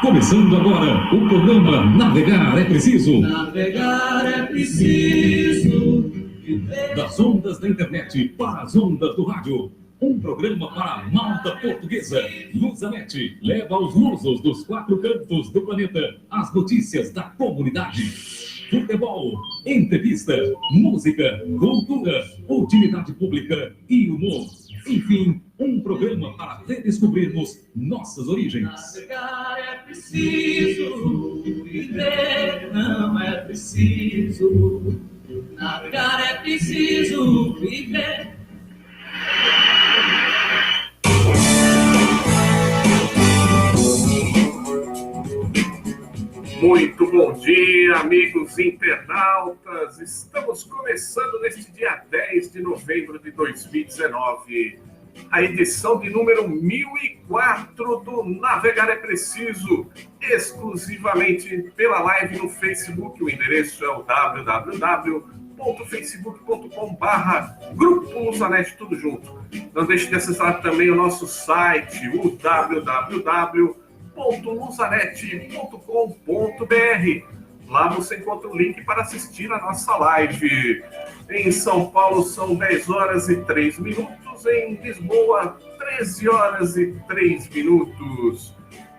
Começando agora o programa Navegar é Preciso. Navegar é preciso. Das ondas da internet para as ondas do rádio. Um programa para a malta portuguesa. Lusanet leva aos lusos dos 4 cantos do planeta as notícias da comunidade. Futebol, entrevista, música, cultura, utilidade pública e humor. Enfim, um programa para redescobrirmos nossas origens. Navegar é preciso, viver não é preciso. Navegar é preciso, viver. Muito bom dia, amigos internautas. Estamos começando neste dia 10 de novembro de 2019, a edição de número 1004 do Navegar é Preciso, exclusivamente pela live no Facebook. O endereço é o www.facebook.com/Grupo Lusanet, tudo junto. Não deixe de acessar também o nosso site, o www.lusanet.com.br. Lá você encontra o link para assistir a nossa live. Em São Paulo são 10 horas e 3 minutos, em Lisboa 13 horas e 3 minutos.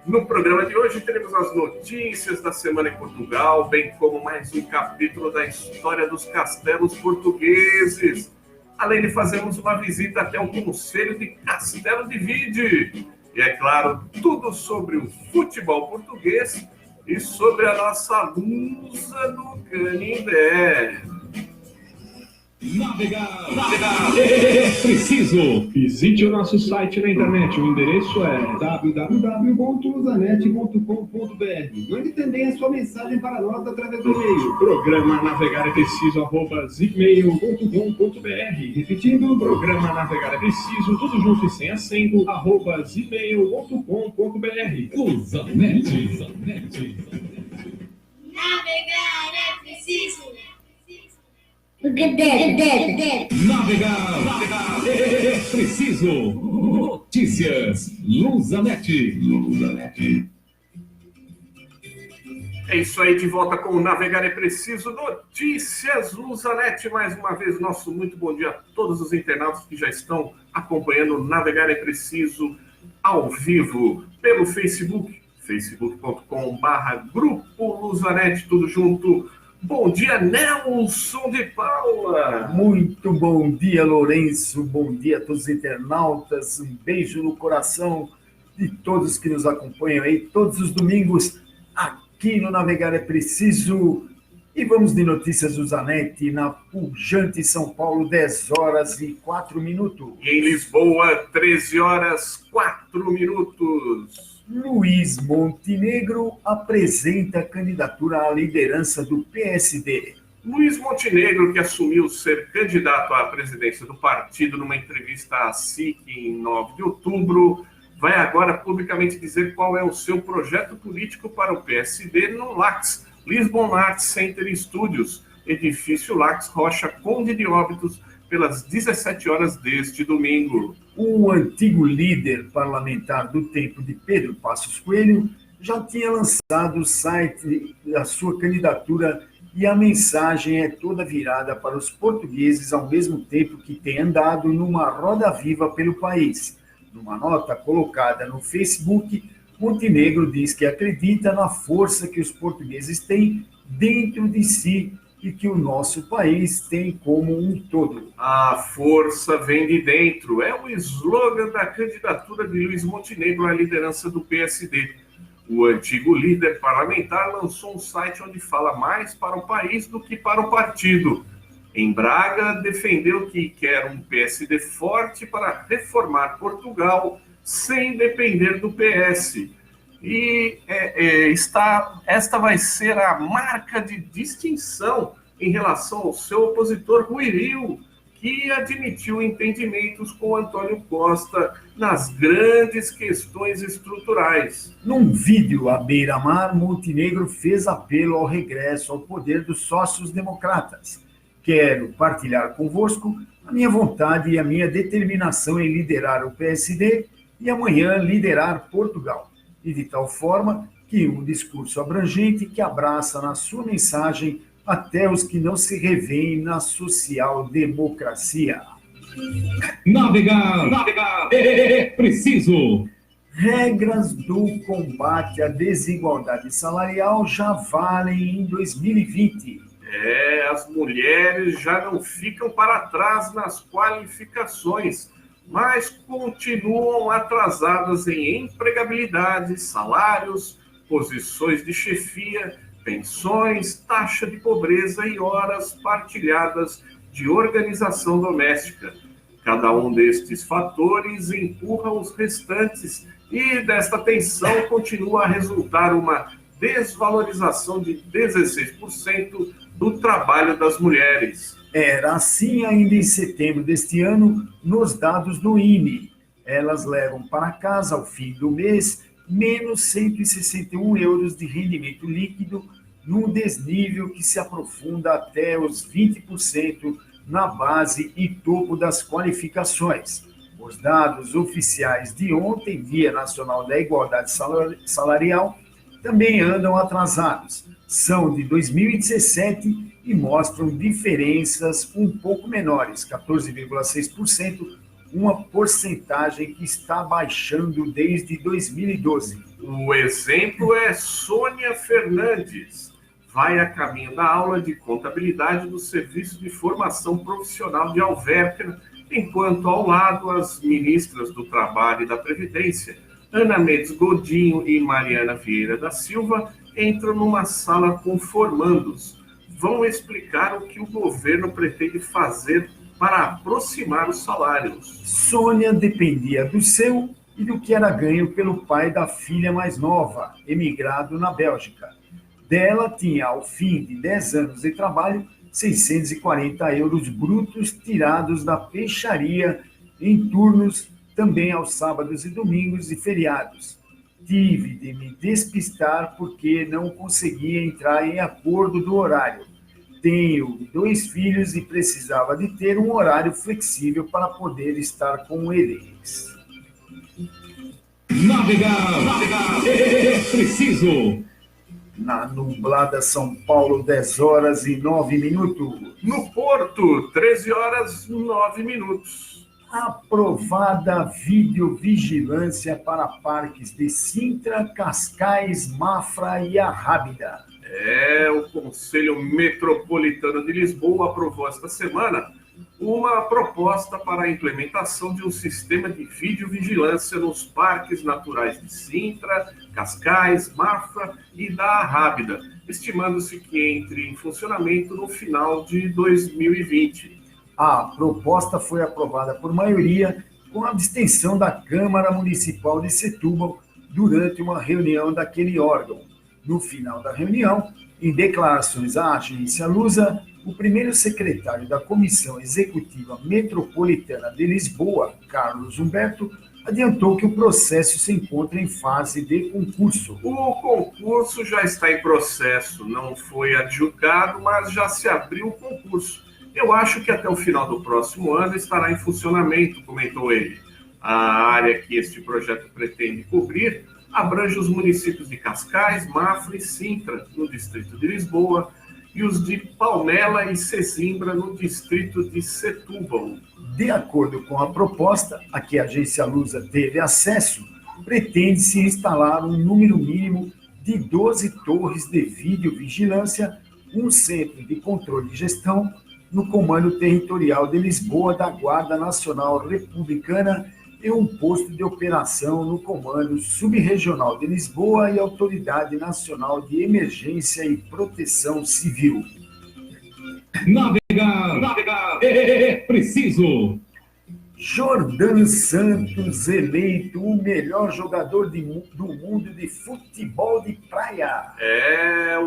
No programa de hoje teremos as notícias da semana em Portugal, bem como mais um capítulo da história dos castelos portugueses. Além de fazermos uma visita até o Conselho de Castelo de Vide. E, é claro, tudo sobre o futebol português e sobre a nossa Lusa do Canindé. Navegar é preciso. Visite o nosso site na internet. O endereço é www.lusanet.com.br. Mande também a sua mensagem para nós através do e-mail. Programa Navegar é Preciso @gmail.com.br. Repetindo, programa Navegar é Preciso, tudo junto e sem acento, @gmail.com.br. Lusanet. Navegar é preciso. Navegar é preciso. Notícias Lusanet. É isso aí, de volta com o Navegar é Preciso, Notícias Lusanet. Mais uma vez, nosso muito bom dia a todos os internautas que já estão acompanhando o Navegar é Preciso ao vivo pelo Facebook, facebook.com/Grupo Lusanet, tudo junto. Bom dia, Nelson de Paula. Muito bom dia, Lourenço. Bom dia a todos os internautas. Um beijo no coração de todos que nos acompanham aí todos os domingos aqui no Navegar é Preciso. E vamos de notícias do Zanetti na pujante São Paulo, 10 horas e 4 minutos. E em Lisboa, 13 horas 4 minutos. Luiz Montenegro apresenta candidatura à liderança do PSD. Luiz Montenegro, que assumiu ser candidato à presidência do partido numa entrevista à SIC em 9 de outubro, vai agora publicamente dizer qual é o seu projeto político para o PSD no LAX, Lisbon Arts Center Studios, edifício LAX Rocha Conde de Óbidos, pelas 17 horas deste domingo. O antigo líder parlamentar do tempo de Pedro Passos Coelho já tinha lançado o site da sua candidatura e a mensagem é toda virada para os portugueses ao mesmo tempo que tem andado numa roda viva pelo país. Numa nota colocada no Facebook, Montenegro diz que acredita na força que os portugueses têm dentro de si e que o nosso país tem como um todo. A força vem de dentro. É o slogan da candidatura de Luiz Montenegro à liderança do PSD. O antigo líder parlamentar lançou um site onde fala mais para o país do que para o partido. Em Braga, defendeu que quer um PSD forte para reformar Portugal sem depender do PS. E esta vai ser a marca de distinção em relação ao seu opositor Rui Rio, que admitiu entendimentos com Antônio Costa nas grandes questões estruturais. Num vídeo à beira-mar, Montenegro fez apelo ao regresso ao poder dos sócios-democratas. Quero partilhar convosco a minha vontade e a minha determinação em liderar o PSD e amanhã liderar Portugal, e de tal forma que um discurso abrangente que abraça na sua mensagem até os que não se revêem na social-democracia. Navegar é preciso. Regras do combate à desigualdade salarial já valem em 2020. As mulheres já não ficam para trás nas qualificações, mas continuam atrasadas em empregabilidade, salários, posições de chefia, pensões, taxa de pobreza e horas partilhadas de organização doméstica. Cada um destes fatores empurra os restantes e desta tensão continua a resultar uma desvalorização de 16% do trabalho das mulheres. Era assim ainda em setembro deste ano, nos dados do INE. Elas levam para casa, ao fim do mês, menos 161 euros de rendimento líquido, num desnível que se aprofunda até os 20% na base e topo das qualificações. Os dados oficiais de ontem, Dia Nacional da Igualdade Salarial, também andam atrasados. São de 2017 e mostram diferenças um pouco menores, 14,6%, uma porcentagem que está baixando desde 2012. O exemplo é Sônia Fernandes. Vai a caminho da aula de contabilidade do Serviço de Formação Profissional de Alverca, enquanto ao lado as ministras do Trabalho e da Previdência, Ana Mendes Godinho e Mariana Vieira da Silva, entram numa sala com formandos. Vão explicar o que o governo pretende fazer para aproximar os salários. Sônia dependia do seu e do que era ganho pelo pai da filha mais nova, emigrado na Bélgica. Dela tinha, ao fim de 10 anos de trabalho, 640 euros brutos tirados da peixaria em turnos também aos sábados e domingos e feriados. Tive de me despistar porque não conseguia entrar em acordo do horário. Tenho 2 filhos e precisava de ter um horário flexível para poder estar com eles. Navegar é preciso. Na nublada São Paulo, 10 horas e 9 minutos. No Porto, 13 horas e 9 minutos. Aprovada videovigilância para parques de Sintra, Cascais, Mafra e Arrábida. O Conselho Metropolitano de Lisboa aprovou esta semana uma proposta para a implementação de um sistema de videovigilância nos parques naturais de Sintra, Cascais, Mafra e da Arrábida, estimando-se que entre em funcionamento no final de 2020. A proposta foi aprovada por maioria com a abstenção da Câmara Municipal de Setúbal durante uma reunião daquele órgão. No final da reunião, em declarações à agência Lusa, o primeiro secretário da Comissão Executiva Metropolitana de Lisboa, Carlos Humberto, adiantou que o processo se encontra em fase de concurso. O concurso já está em processo, não foi adjudicado, mas já se abriu o concurso. Eu acho que até o final do próximo ano estará em funcionamento, comentou ele. A área que este projeto pretende cobrir abrange os municípios de Cascais, Mafra e Sintra, no distrito de Lisboa, e os de Palmela e Sesimbra, no distrito de Setúbal. De acordo com a proposta, a que a agência Lusa teve acesso, pretende-se instalar um número mínimo de 12 torres de videovigilância, um centro de controle e gestão no Comando Territorial de Lisboa da Guarda Nacional Republicana e um posto de operação no Comando Subregional de Lisboa e Autoridade Nacional de Emergência e Proteção Civil. Navegar é preciso. Jordan Santos eleito o melhor jogador do mundo de futebol de praia.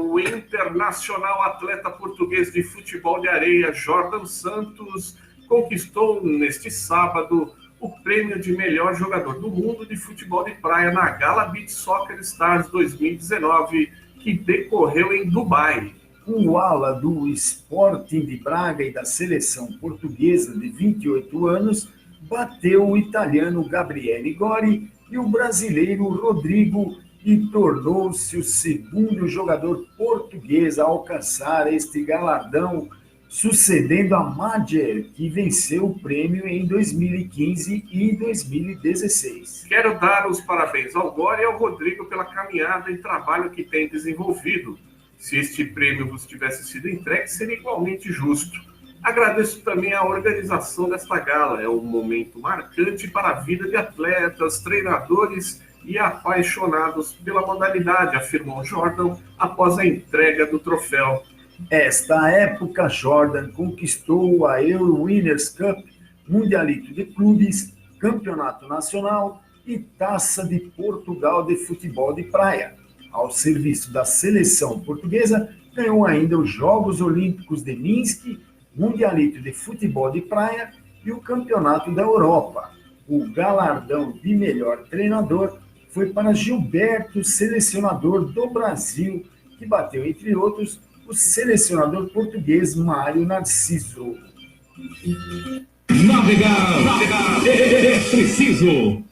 O internacional atleta português de futebol de areia, Jordan Santos, conquistou neste sábado o prêmio de melhor jogador do mundo de futebol de praia na Gala Beach Soccer Stars 2019, que decorreu em Dubai. O ala do Sporting de Braga e da seleção portuguesa de 28 anos bateu o italiano Gabriele Gori e o brasileiro Rodrigo e tornou-se o segundo jogador português a alcançar este galardão, sucedendo a Madjer, que venceu o prêmio em 2015 e 2016. Quero dar os parabéns ao Gori e ao Rodrigo pela caminhada e trabalho que têm desenvolvido. Se este prêmio vos tivesse sido entregue, seria igualmente justo. Agradeço também a organização desta gala. É um momento marcante para a vida de atletas, treinadores e apaixonados pela modalidade, afirmou Jordan após a entrega do troféu. Esta época, Jordan conquistou a Euro Winners Cup, Mundialito de Clubes, Campeonato Nacional e Taça de Portugal de Futebol de Praia. Ao serviço da seleção portuguesa, ganhou ainda os Jogos Olímpicos de Minsk, Mundialito de Futebol de Praia e o Campeonato da Europa. O galardão de melhor treinador foi para Gilberto, selecionador do Brasil, que bateu, entre outros, o selecionador português Mário Narciso. Navegar é preciso.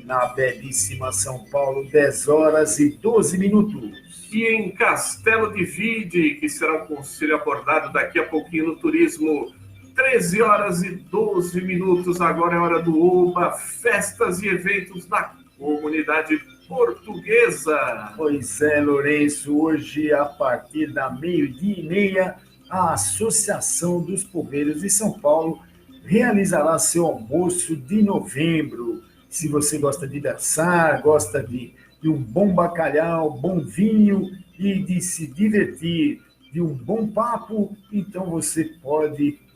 Na belíssima São Paulo, 10 horas e 12 minutos. E em Castelo de Vide, que será um conselho abordado daqui a pouquinho no turismo, 13 horas e 12 minutos. Agora é hora do Oba, festas e eventos da comunidade portuguesa. Pois é, Lourenço, hoje, a partir da 12:30, a Associação dos Poveiros de São Paulo realizará seu almoço de novembro. Se você gosta de dançar, gosta de um bom bacalhau, bom vinho e de se divertir, de um bom papo, então você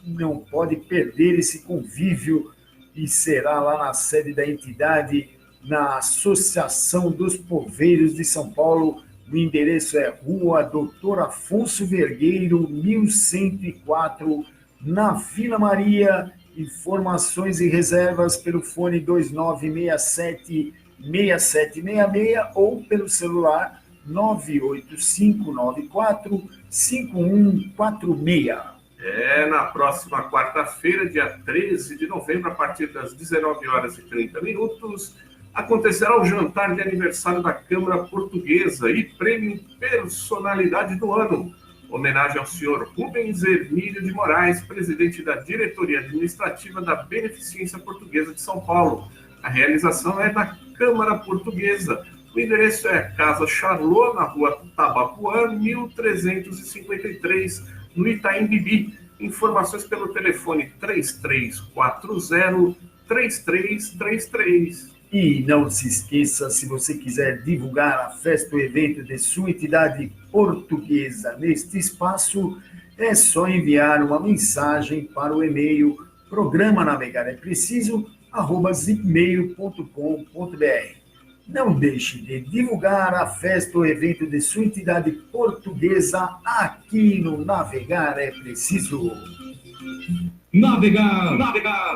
não pode perder esse convívio e será lá na sede da entidade, na Associação dos Poveiros de São Paulo. O endereço é Rua Doutor Afonso Vergueiro, 1104, na Vila Maria. Informações e reservas pelo fone 2967-6766 ou pelo celular 98594-5146. Na próxima quarta-feira, dia 13 de novembro, a partir das 19 horas e 30 minutos, acontecerá o jantar de aniversário da Câmara Portuguesa e prêmio Personalidade do Ano. Homenagem ao senhor Rubens Hermílio de Moraes, presidente da Diretoria Administrativa da Beneficência Portuguesa de São Paulo. A realização é da Câmara Portuguesa. O endereço é Casa Charlot, na rua Tabapuã, 1353, no Itaim Bibi. Informações pelo telefone 3340-3333. E não se esqueça, se você quiser divulgar a festa ou evento de sua entidade portuguesa neste espaço, é só enviar uma mensagem para o e-mail programa-navegarepreciso@zipmail.com.br. Não deixe de divulgar a festa ou evento de sua entidade portuguesa aqui no Navegar é Preciso. Navegar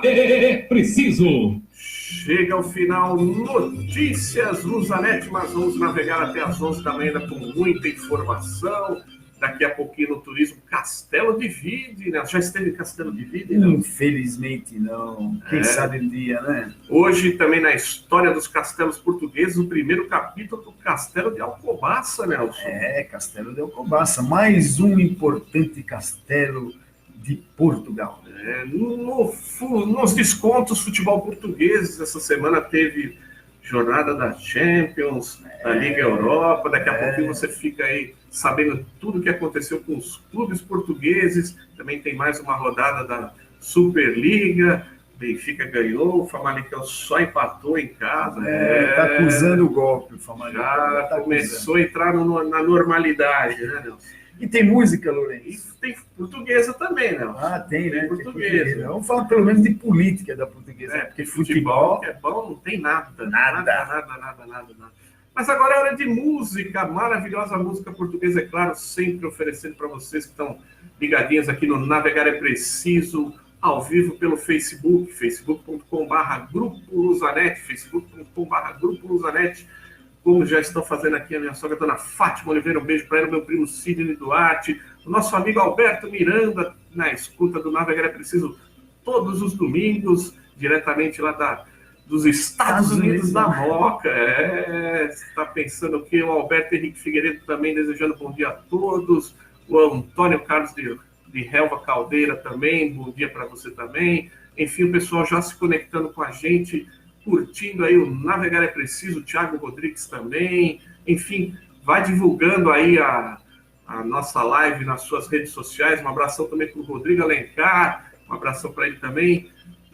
é preciso. Chega ao final, notícias Luzanete, mas vamos navegar até as 11 da manhã com muita informação. Daqui a pouquinho no turismo, Castelo de Vide, né? Já esteve em Castelo de Vide? Não? Infelizmente não. Quem sabe um dia, né? Hoje também na história dos castelos portugueses, o primeiro capítulo do Castelo de Alcobaça, Nelson. Castelo de Alcobaça, mais um importante castelo de Portugal. Nos descontos futebol português, essa semana teve jornada da Champions, da Liga Europa. Daqui a pouquinho você fica aí sabendo tudo o que aconteceu com os clubes portugueses. Também tem mais uma rodada da Superliga. Benfica ganhou, o Famalicão só empatou em casa. Está acusando o golpe, o Famalicão. Já começou a entrar na normalidade, né, Nelson? E tem música, Lourenço? Tem português. portuguesa também, né? Tem, né? Tem portuguesa. Vamos falar pelo menos de política da portuguesa. Porque futebol que é bom, não tem nada. Mas agora é hora de música, maravilhosa música portuguesa, é claro, sempre oferecendo para vocês que estão ligadinhos aqui no Navegar é Preciso, ao vivo pelo Facebook, facebook.com/Grupo Luzanet, facebook.com/Grupo Luzanet, como já estão fazendo aqui a minha sogra, dona Fátima Oliveira, um beijo para ela, meu primo Sidney Duarte, o nosso amigo Alberto Miranda, na escuta do Navegar é Preciso, todos os domingos, diretamente lá dos Estados Unidos da Moca. Você está pensando o quê? O Alberto Henrique Figueiredo também desejando bom dia a todos, o Antônio Carlos de Helva Caldeira também, bom dia para você também. Enfim, o pessoal já se conectando com a gente, curtindo aí o Navegar é Preciso, o Thiago Rodrigues também. Enfim, vai divulgando aí a nossa live nas suas redes sociais. Um abração também para o Rodrigo Alencar, um abração para ele também.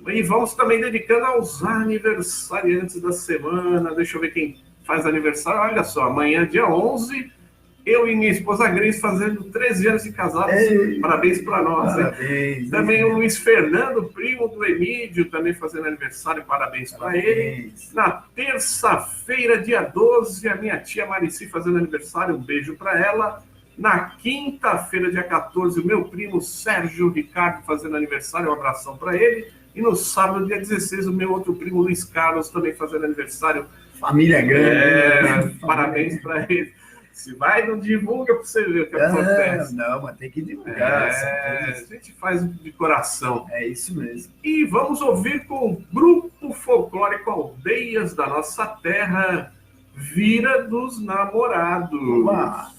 E vamos também dedicando aos aniversariantes da semana. Deixa eu ver quem faz aniversário. Olha só, amanhã, dia 11, eu e minha esposa Grace fazendo 13 anos de casados. Parabéns para nós. Parabéns. Também o Luiz Fernando, primo do Emílio, também fazendo aniversário. Parabéns para ele. Na terça-feira, dia 12, a minha tia Marici fazendo aniversário. Um beijo para ela. Na quinta-feira, dia 14, o meu primo Sérgio Ricardo fazendo aniversário. Um abração para ele. E no sábado, dia 16, o meu outro primo Luiz Carlos também fazendo aniversário. Família grande. Parabéns para ele. Se vai, não divulga para você ver o que acontece. Não, mas tem que divulgar. A gente faz de coração. É isso mesmo. E vamos ouvir com o grupo folclórico Aldeias da Nossa Terra, Vira dos Namorados. Uau.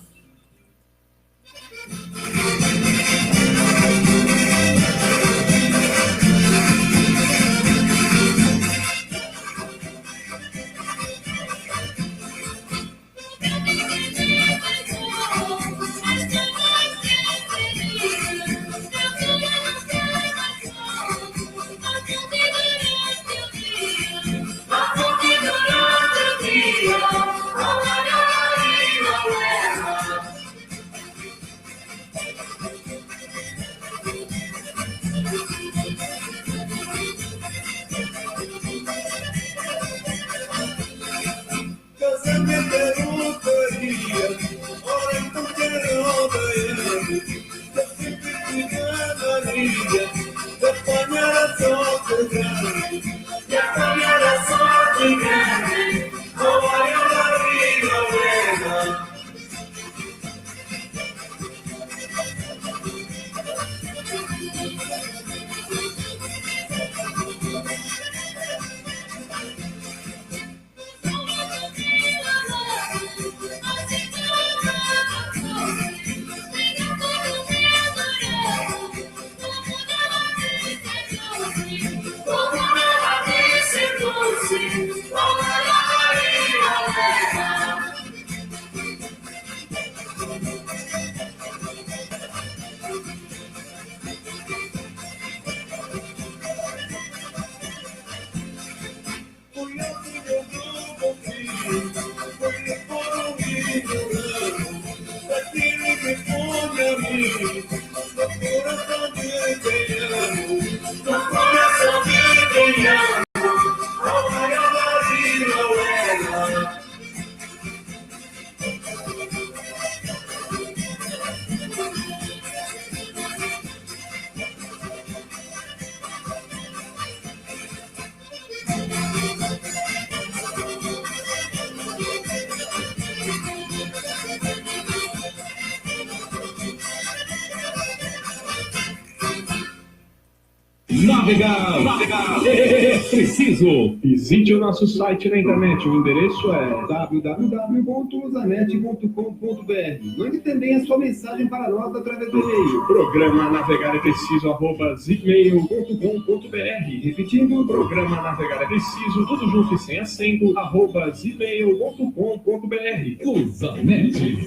Navegar é preciso. Visite o nosso site na internet. O endereço é www.luzanet.com.br. Mande também a sua mensagem para nós através do e-mail. Programa Navegar é Preciso @gmail.com.br. Repetindo, programa Navegar é Preciso, tudo junto e sem acento, @gmail.com.br. Luzanet.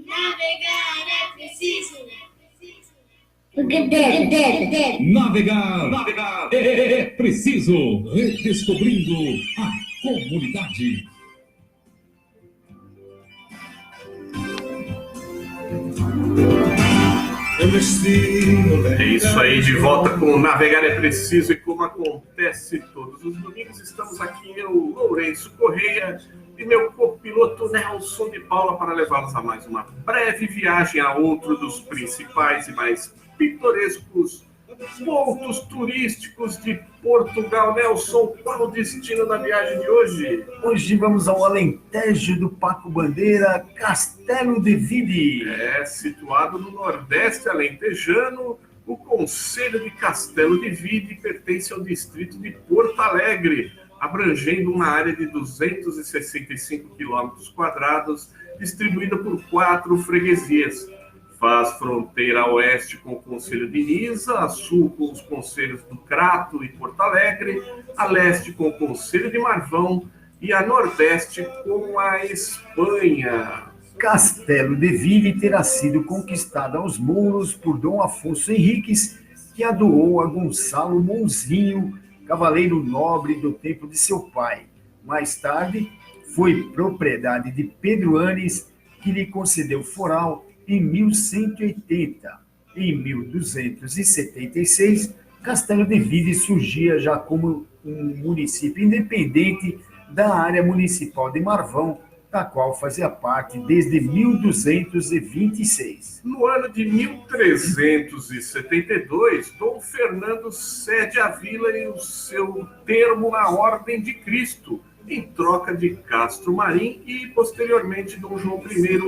Navegar é preciso. Navegar é preciso. Redescobrindo a comunidade. É isso aí, de volta com o Navegar é Preciso, e como acontece todos os domingos, estamos aqui eu, Lourenço Correia, e meu copiloto Nelson de Paula para levá-los a mais uma breve viagem a outro dos principais e mais pitorescos pontos turísticos de Portugal. Nelson, qual o destino da viagem de hoje? Hoje vamos ao Alentejo do Paco Bandeira, Castelo de Vide. Situado no Nordeste alentejano, o concelho de Castelo de Vide pertence ao distrito de Porto Alegre, abrangendo uma área de 265 km², distribuída por 4 freguesias. Faz fronteira a oeste com o concelho de Nisa, a sul com os concelhos do Crato e Porto Alegre, a leste com o concelho de Marvão e a nordeste com a Espanha. Castelo de Vide terá sido conquistado aos mouros por Dom Afonso Henriques, que a doou a Gonçalo Monzinho, cavaleiro nobre do tempo de seu pai. Mais tarde, foi propriedade de Pedro Anes, que lhe concedeu foral em 1180. Em 1276, Castelo de Vide surgia já como um município independente da área municipal de Marvão, da qual fazia parte desde 1226. No ano de 1372, Dom Fernando cede a vila e o seu termo na Ordem de Cristo, em troca de Castro Marim, e posteriormente Dom João I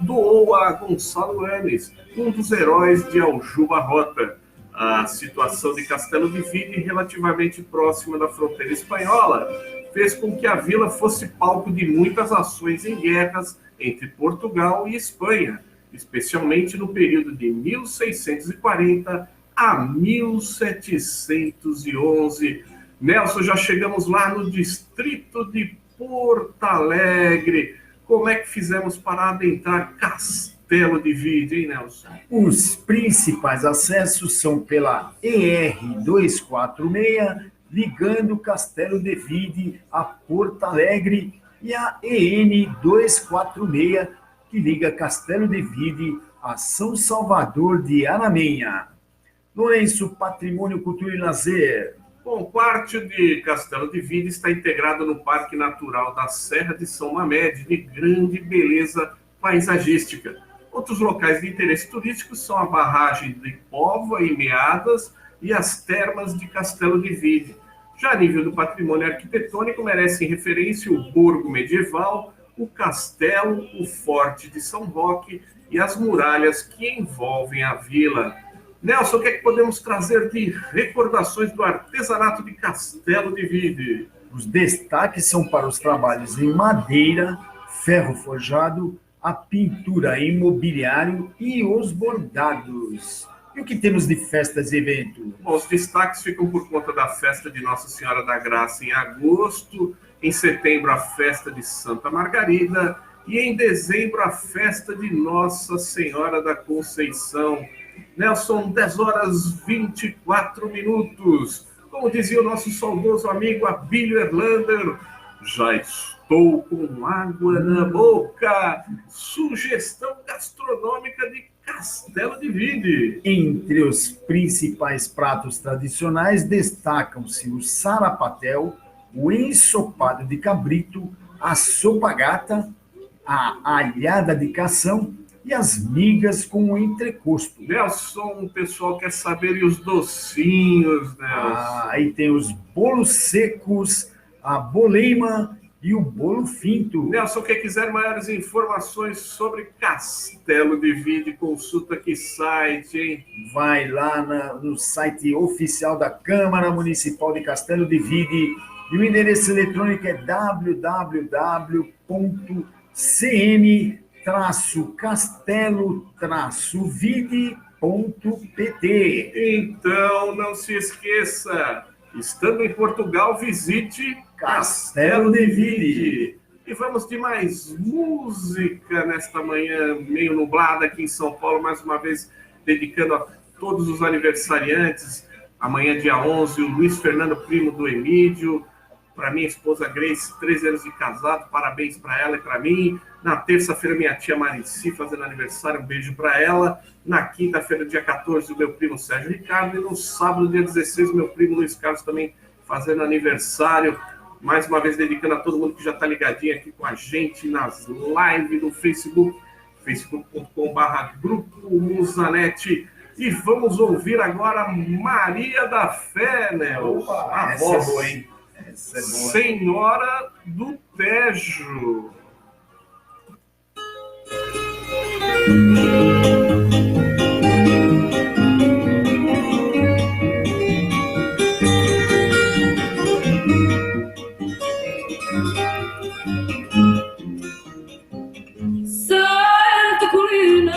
doou a Gonçalo Anes, um dos heróis de Aljuba Rota. A situação de Castelo de Vide, relativamente próxima da fronteira espanhola, fez com que a vila fosse palco de muitas ações em guerras entre Portugal e Espanha, especialmente no período de 1640 a 1711. Nelson, já chegamos lá no distrito de Porto Alegre. Como é que fizemos para adentrar Castelo de Vide, hein, Nelson? Os principais acessos são pela ER-246, ligando Castelo de Vide a Porto Alegre, e a EN-246, que liga Castelo de Vide a São Salvador de Aramenha. Lourenço, Patrimônio, Cultura e Lazer. Bom, parte de Castelo de Vide está integrado no Parque Natural da Serra de São Mamede, de grande beleza paisagística. Outros locais de interesse turístico são a barragem de Póvoa e Meadas e as termas de Castelo de Vide. Já a nível do patrimônio arquitetônico, merecem referência o Borgo Medieval, o Castelo, o Forte de São Roque e as muralhas que envolvem a vila. Nelson, o que é que podemos trazer de recordações do artesanato de Castelo de Vide? Os destaques são para os trabalhos em madeira, ferro forjado, a pintura em mobiliário e os bordados. E o que temos de festas e eventos? Bom, os destaques ficam por conta da festa de Nossa Senhora da Graça em agosto, em setembro a festa de Santa Margarida e em dezembro a festa de Nossa Senhora da Conceição. Nelson, 10h24. Como dizia o nosso saudoso amigo Abílio Erlander, já estou com água na boca. Sugestão gastronômica de Castelo de Vide. Entre os principais pratos tradicionais destacam-se o sarapatel, o ensopado de cabrito, a sopa gata, a alhada de cação e as migas com o entrecosto. Nelson, o pessoal quer saber e os docinhos, Nelson? Aí tem os bolos secos, a boleima e o bolo finto. Nelson, quem quiser maiores informações sobre Castelo de Vide, consulta que site, hein? Vai lá no site oficial da Câmara Municipal de Castelo de Vide, e o endereço eletrônico é www.cm-castelo-vide.pt. Então, não se esqueça, estando em Portugal, visite Castelo de Vide. E vamos de mais música nesta manhã meio nublada aqui em São Paulo, mais uma vez dedicando a todos os aniversariantes. Amanhã, dia 11, o Luiz Fernando, primo do Emídio, para minha esposa Grace, 13 anos de casado, parabéns para ela e para mim. Na terça-feira, minha tia Marici fazendo aniversário, um beijo para ela. Na quinta-feira, dia 14, o meu primo Sérgio Ricardo. E no sábado, dia 16, meu primo Luiz Carlos também fazendo aniversário. Mais uma vez, dedicando a todo mundo que já está ligadinho aqui com a gente nas lives do Facebook, facebook.com/grupo Musanet. E vamos ouvir agora Maria da Fé, né? A voz, é boa, hein? Essa é boa. Senhora do Tejo. Santa colina,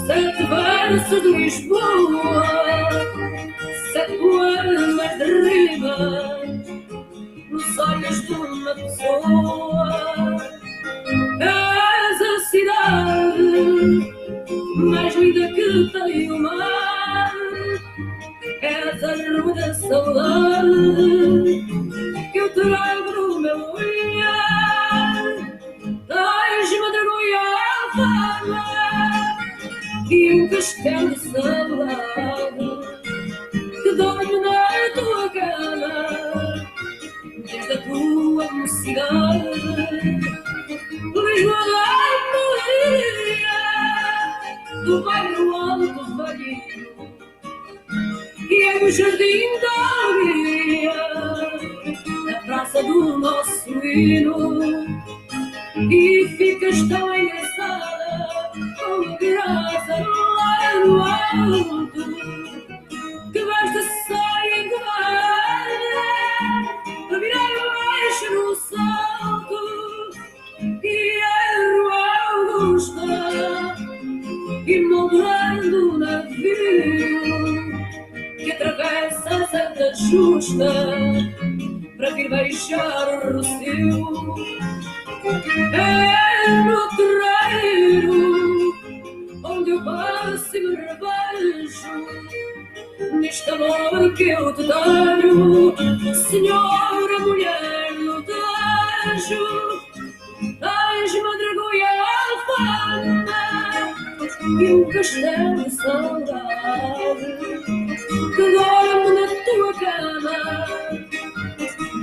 sete versos de Lisboa, sete poemas de rima, nos olhos de uma pessoa. És a cidade mais linda que tem o mar, és a rua da saudade que eu trago no meu olhar. Tens-me de goiaba e um castelo de saudade que dorme na tua cama desde a tua mocidade. Lisboa da Maria, do bairro Alto Valinho, e é no jardim da alegria, na praça do nosso hino. E ficas tão engraçada, com graça lá no alto, que basta sair de mar, a virar baixo no salto, e a Augusta, e moldurando o navio que atravessa a Santa Justa para vir beijar o Rocio. É no terreiro onde eu passo e me revejo neste amor que eu te tenho, senhora mulher do Tejo. Tens-me de goiaba e um castelo de saudade que dorme na tua cama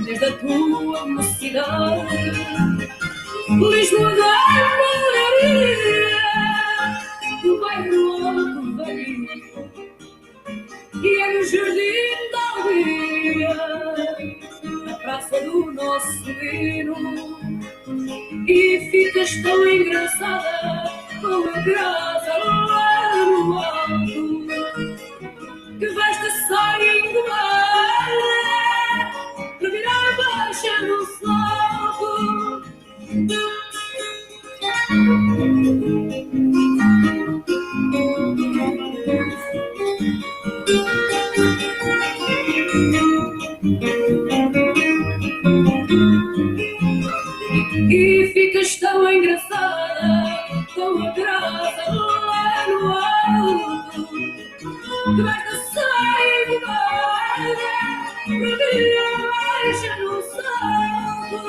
desde a tua mocidade. Lisboa da Maria, do bairro Alto Valinho, e é no jardim da alegria, na praça do nosso hino. E ficas tão engraçada, com a graça lá no alto, que basta sair do mar para virar baixa no salto. E ficas tão engraçada, com a graça lá no alto, que basta sair do mar para virar baixa no salto.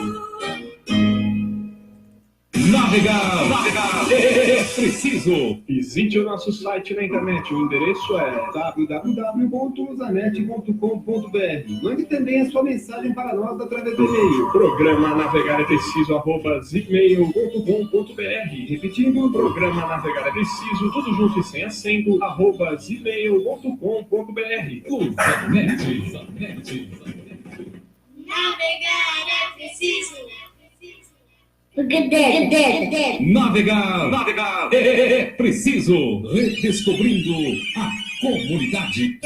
Navegar é preciso. Visite o nosso site na internet. O endereço é www.zanet.com.br. Mande também a sua mensagem para nós através do e-mail. Programa Navegar é Preciso@gmail.com.br. Repetindo, programa Navegar é Preciso, tudo junto e sem acento, @gmail.com.br. Zanet. Navegar é preciso. Navegar é preciso. Redescobrindo a comunidade.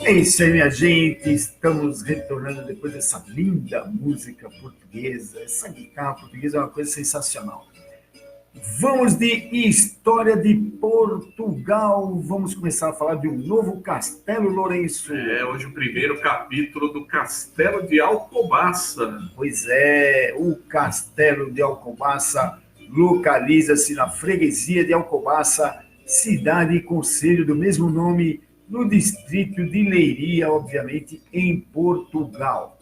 É isso aí, minha gente. Estamos retornando depois dessa linda música portuguesa. Essa guitarra portuguesa é uma coisa sensacional. Vamos de história de Portugal. Vamos começar a falar de um novo Castelo Lourenço. Hoje o primeiro capítulo do Castelo de Alcobaça. Pois é, o Castelo de Alcobaça localiza-se na freguesia de Alcobaça, cidade e concelho do mesmo nome, no distrito de Leiria, obviamente, em Portugal.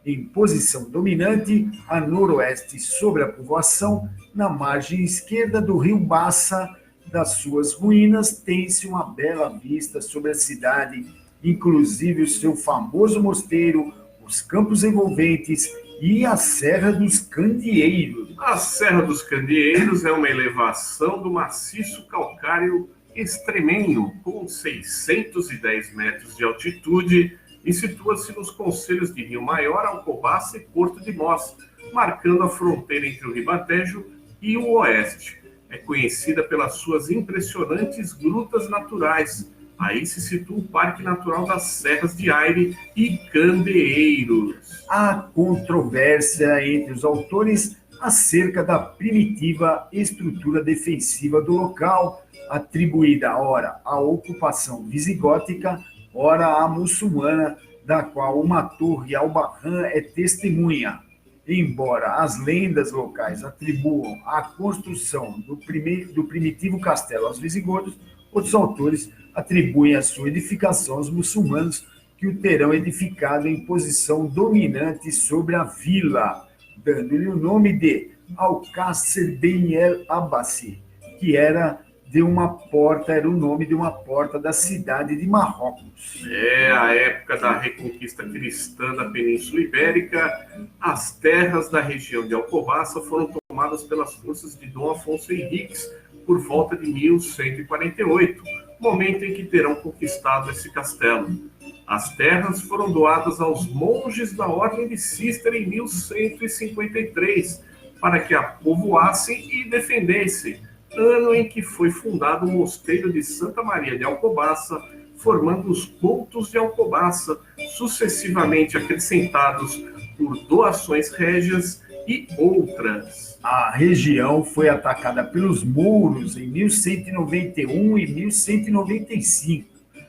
Em posição dominante, a noroeste sobre a povoação, na margem esquerda do rio Bassa, das suas ruínas, tem-se uma bela vista sobre a cidade, inclusive o seu famoso mosteiro, os campos envolventes e a Serra dos Candeeiros. A Serra dos Candeeiros é uma elevação do maciço calcário extremenho, com 610 metros de altitude, e situa-se nos concelhos de Rio Maior, Alcobaça e Porto de Mós, marcando a fronteira entre o Ribatejo e o Oeste. É conhecida pelas suas impressionantes grutas naturais. Aí se situa o Parque Natural das Serras de Aire e Candeeiros. Há controvérsia entre os autores acerca da primitiva estrutura defensiva do local, atribuída ora à ocupação visigótica, ora à muçulmana, da qual uma torre Albarrã é testemunha. Embora as lendas locais atribuam a construção do primitivo castelo aos visigodos, outros autores atribuem a sua edificação aos muçulmanos, que o terão edificado em posição dominante sobre a vila, dando-lhe o nome de Alcácer Ben El Abbasi, que era o nome de uma porta da cidade de Marrocos. É a época da reconquista cristã da Península Ibérica. As terras da região de Alcobaça foram tomadas pelas forças de Dom Afonso Henriques por volta de 1148, momento em que terão conquistado esse castelo. As terras foram doadas aos monges da Ordem de Císter em 1153, para que a povoassem e defendessem, ano em que foi fundado o Mosteiro de Santa Maria de Alcobaça, formando os Coutos de Alcobaça, sucessivamente acrescentados por doações régias e outras. A região foi atacada pelos mouros em 1191 e 1195.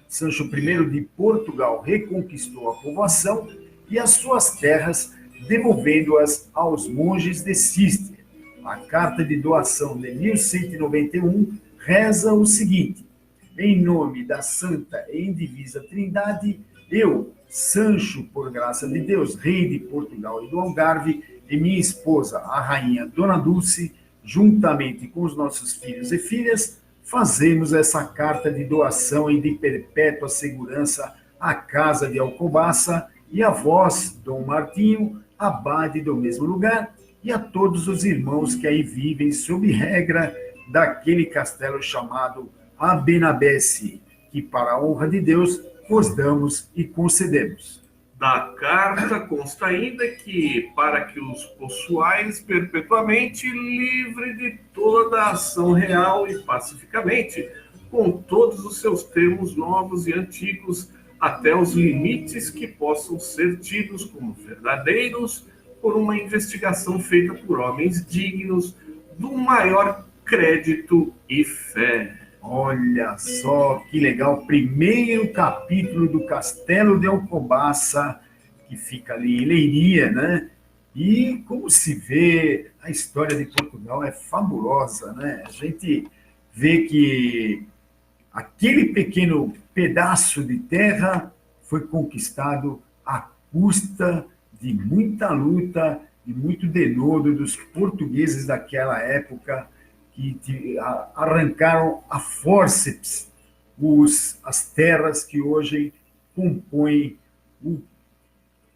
Sancho I de Portugal reconquistou a povoação e as suas terras, devolvendo-as aos monges de Císter. A carta de doação de 1191 reza o seguinte: em nome da Santa e Indivisa Trindade, eu, Sancho, por graça de Deus, rei de Portugal e do Algarve, e minha esposa, a rainha Dona Dulce, juntamente com os nossos filhos e filhas, fazemos essa carta de doação e de perpétua segurança à casa de Alcobaça e a vós, Dom Martinho, abade do mesmo lugar, e a todos os irmãos que aí vivem sob regra daquele castelo chamado Abenabesse, que para a honra de Deus vos damos e concedemos. Da carta consta ainda que, para que os possuais perpetuamente, livre de toda ação real e pacificamente, com todos os seus termos novos e antigos, até os limites que possam ser tidos como verdadeiros por uma investigação feita por homens dignos do maior crédito e fé. Olha só que legal, primeiro capítulo do Castelo de Alcobaça, que fica ali em Leiria, né? E como se vê, a história de Portugal é fabulosa, né? A gente vê que aquele pequeno pedaço de terra foi conquistado à custa de muita luta e muito denodo dos portugueses daquela época, que arrancaram a fórceps as terras que hoje compõem o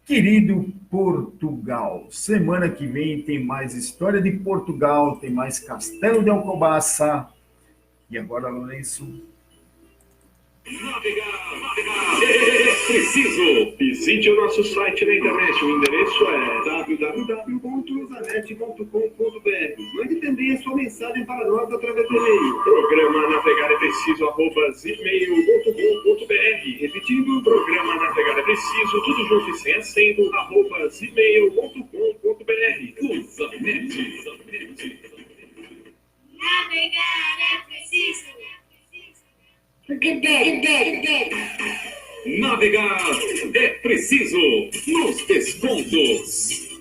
querido Portugal. Semana que vem tem mais história de Portugal, tem mais Castelo de Alcobaça. E agora, Lourenço. Navegar é preciso. Visite o nosso site na internet. O endereço é www.usanet.com.br. Mande também a sua mensagem para nós através do e-mail. Programa Navegar é Preciso, @gmail.com.br. Repetindo, programa Navegar é Preciso, tudo junto e sem acento, @gmail.com.br. Usanet. Navegar é preciso. Navegar é preciso. Nos descontos.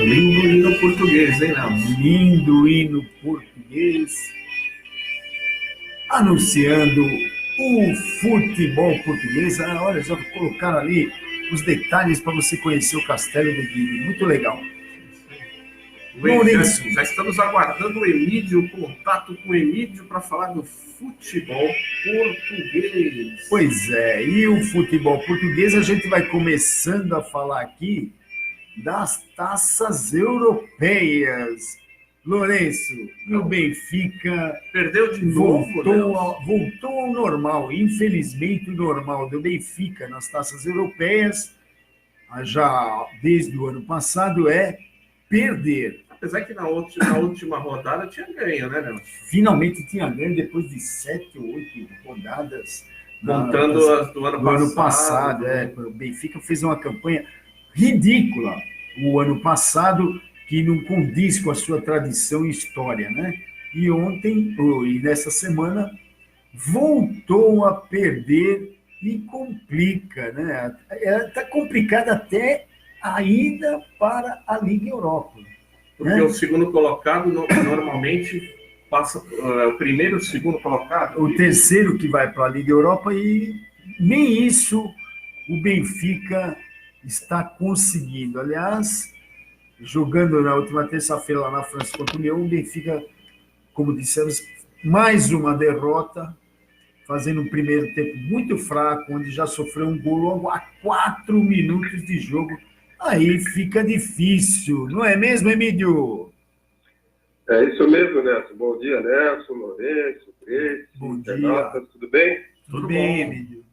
Lindo hino português, hein, Léo? Lindo hino português, anunciando o futebol português. Olha, já colocaram ali os detalhes para você conhecer o Castelo do Guido. Muito legal. Lourenço. Já estamos aguardando o Emílio, o contato com o Emílio para falar do futebol português. Pois é, e o futebol português a gente vai começando a falar aqui das taças europeias. Lourenço, e o Benfica Perdeu de novo, voltou ao normal. Infelizmente, o normal do Benfica nas taças europeias, já desde o ano passado, é perder. Apesar que na última rodada tinha ganho, né, Léo? Finalmente tinha ganho depois de 7 ou 8 rodadas. Contando as do ano passado. O Benfica fez uma campanha ridícula o ano passado, que não condiz com a sua tradição e história, né? E ontem, e nessa semana, voltou a perder e complica, né? Está complicada até a ida para a Liga Europa. Porque o segundo colocado normalmente passa o primeiro e o segundo colocado. O terceiro que vai para a Liga Europa, e nem isso o Benfica está conseguindo. Aliás, jogando na última terça-feira lá na França contra o Lyon, o Benfica, como dissemos, mais uma derrota, fazendo um primeiro tempo muito fraco, onde já sofreu um gol logo a 4 minutos de jogo. Aí fica difícil, não é mesmo, Emílio? É isso mesmo, Nelson. Bom dia, Nelson, Lourenço, Grace, Bom dia. Renatas, tudo bem? Tudo bem, Emílio?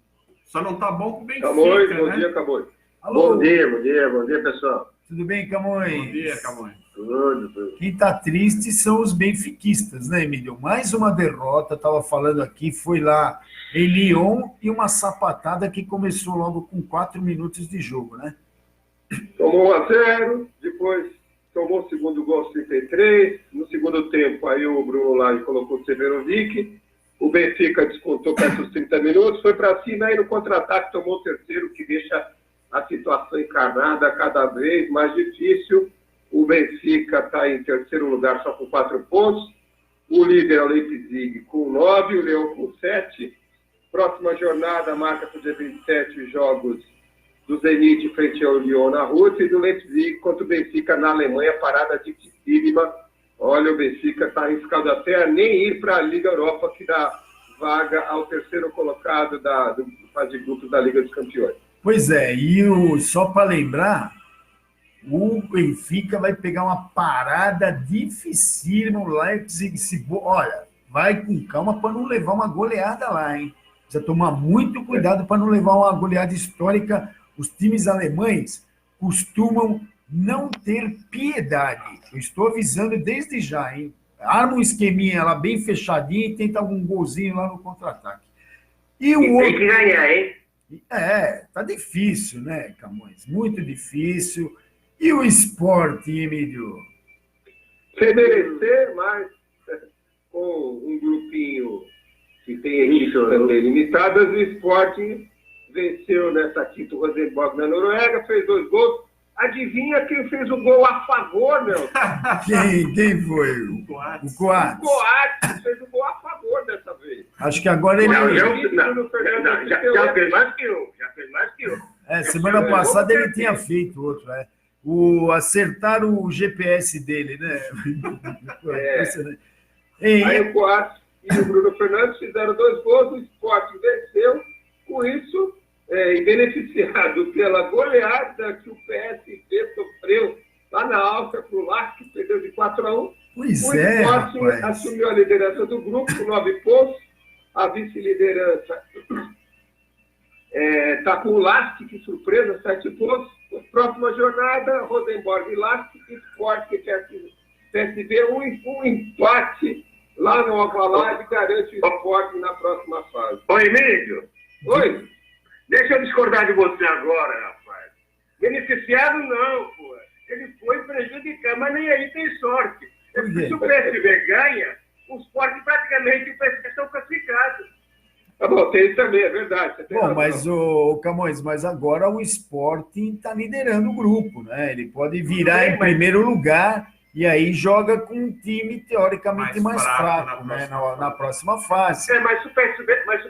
Só não tá bom com o Benfica, Camões, né? bom dia, Camões. Alô? Bom dia, pessoal. Tudo bem, Camões? Bom dia, Camões. Tudo. Quem está triste são os benfiquistas, né, Emílio? Mais uma derrota, estava falando aqui, foi lá em Lyon, e uma sapatada que começou logo com 4 minutos de jogo, né? Tomou 1-0, depois tomou o segundo gol aos 33, no segundo tempo aí o Bruno Lage colocou o Severovic, o Benfica descontou perto dos 30 minutos, foi para cima, aí no contra-ataque tomou o terceiro, que deixa a situação encarnada cada vez mais difícil. O Benfica está em terceiro lugar só com 4 pontos, o líder é o Leipzig com 9, o Lyon com 7. Próxima jornada marca para o dia 27 os jogos do Zenit frente ao Lyon na Rússia e do Leipzig contra o Benfica na Alemanha, parada dificílima. Olha, o Benfica está arriscado até a nem ir para a Liga Europa, que dá vaga ao terceiro colocado do fase de grupos da Liga dos Campeões. Pois é, e só para lembrar, o Benfica vai pegar uma parada dificílima no Leipzig. Olha, vai com calma para não levar uma goleada lá, hein? Precisa tomar muito cuidado para não levar uma goleada histórica. Os times alemães costumam não ter piedade. Eu estou avisando desde já, hein? Arma um esqueminha lá bem fechadinho e tenta algum golzinho lá no contra-ataque. E o outro... Tem que ganhar, hein? Tá difícil, né, Camões? Muito difícil. E o Sport, Emílio? Sem merecer, mas com um grupinho que tem equipes também limitadas, o Sport venceu nessa quinta o Rosenborg na Noruega, fez 2 gols. Adivinha quem fez o gol a favor, meu? Quem foi? O Coates. O Coates. O Coates fez o gol a favor dessa vez. Acho que agora ele... Já fez mais que um. Semana passada ele tinha feito outro, né? Acertar o GPS dele, né? Aí o Coates e o Bruno Fernandes fizeram 2 gols, o Sport venceu. Com isso, e beneficiado pela goleada que o PSV sofreu lá na Áustria para o LASK, que perdeu de 4-1. Pois o é, Sport rapaz. assumiu a liderança do grupo com 9 pontos. A vice-liderança está com o LASK, que surpresa, 7 pontos. Próxima jornada, Rosenborg e LASK, Sport e PSV, um empate lá no Alvalade garante o Sport na próxima fase. Oi, Emílio. Oi? Deixa eu discordar de você agora, rapaz. Beneficiado não, pô. Ele foi prejudicar, mas nem aí tem sorte. Se o PSV ganha, o Sport praticamente estão classificados. Tá bom, tem também, é verdade. Você tem Bom, razão. mas o Camões, mas agora o Sporting está liderando o grupo, né? Ele pode virar bem, em mas- primeiro lugar e aí joga com um time teoricamente mais Mais fraco, fraco né? na Na próxima fase. Mas se o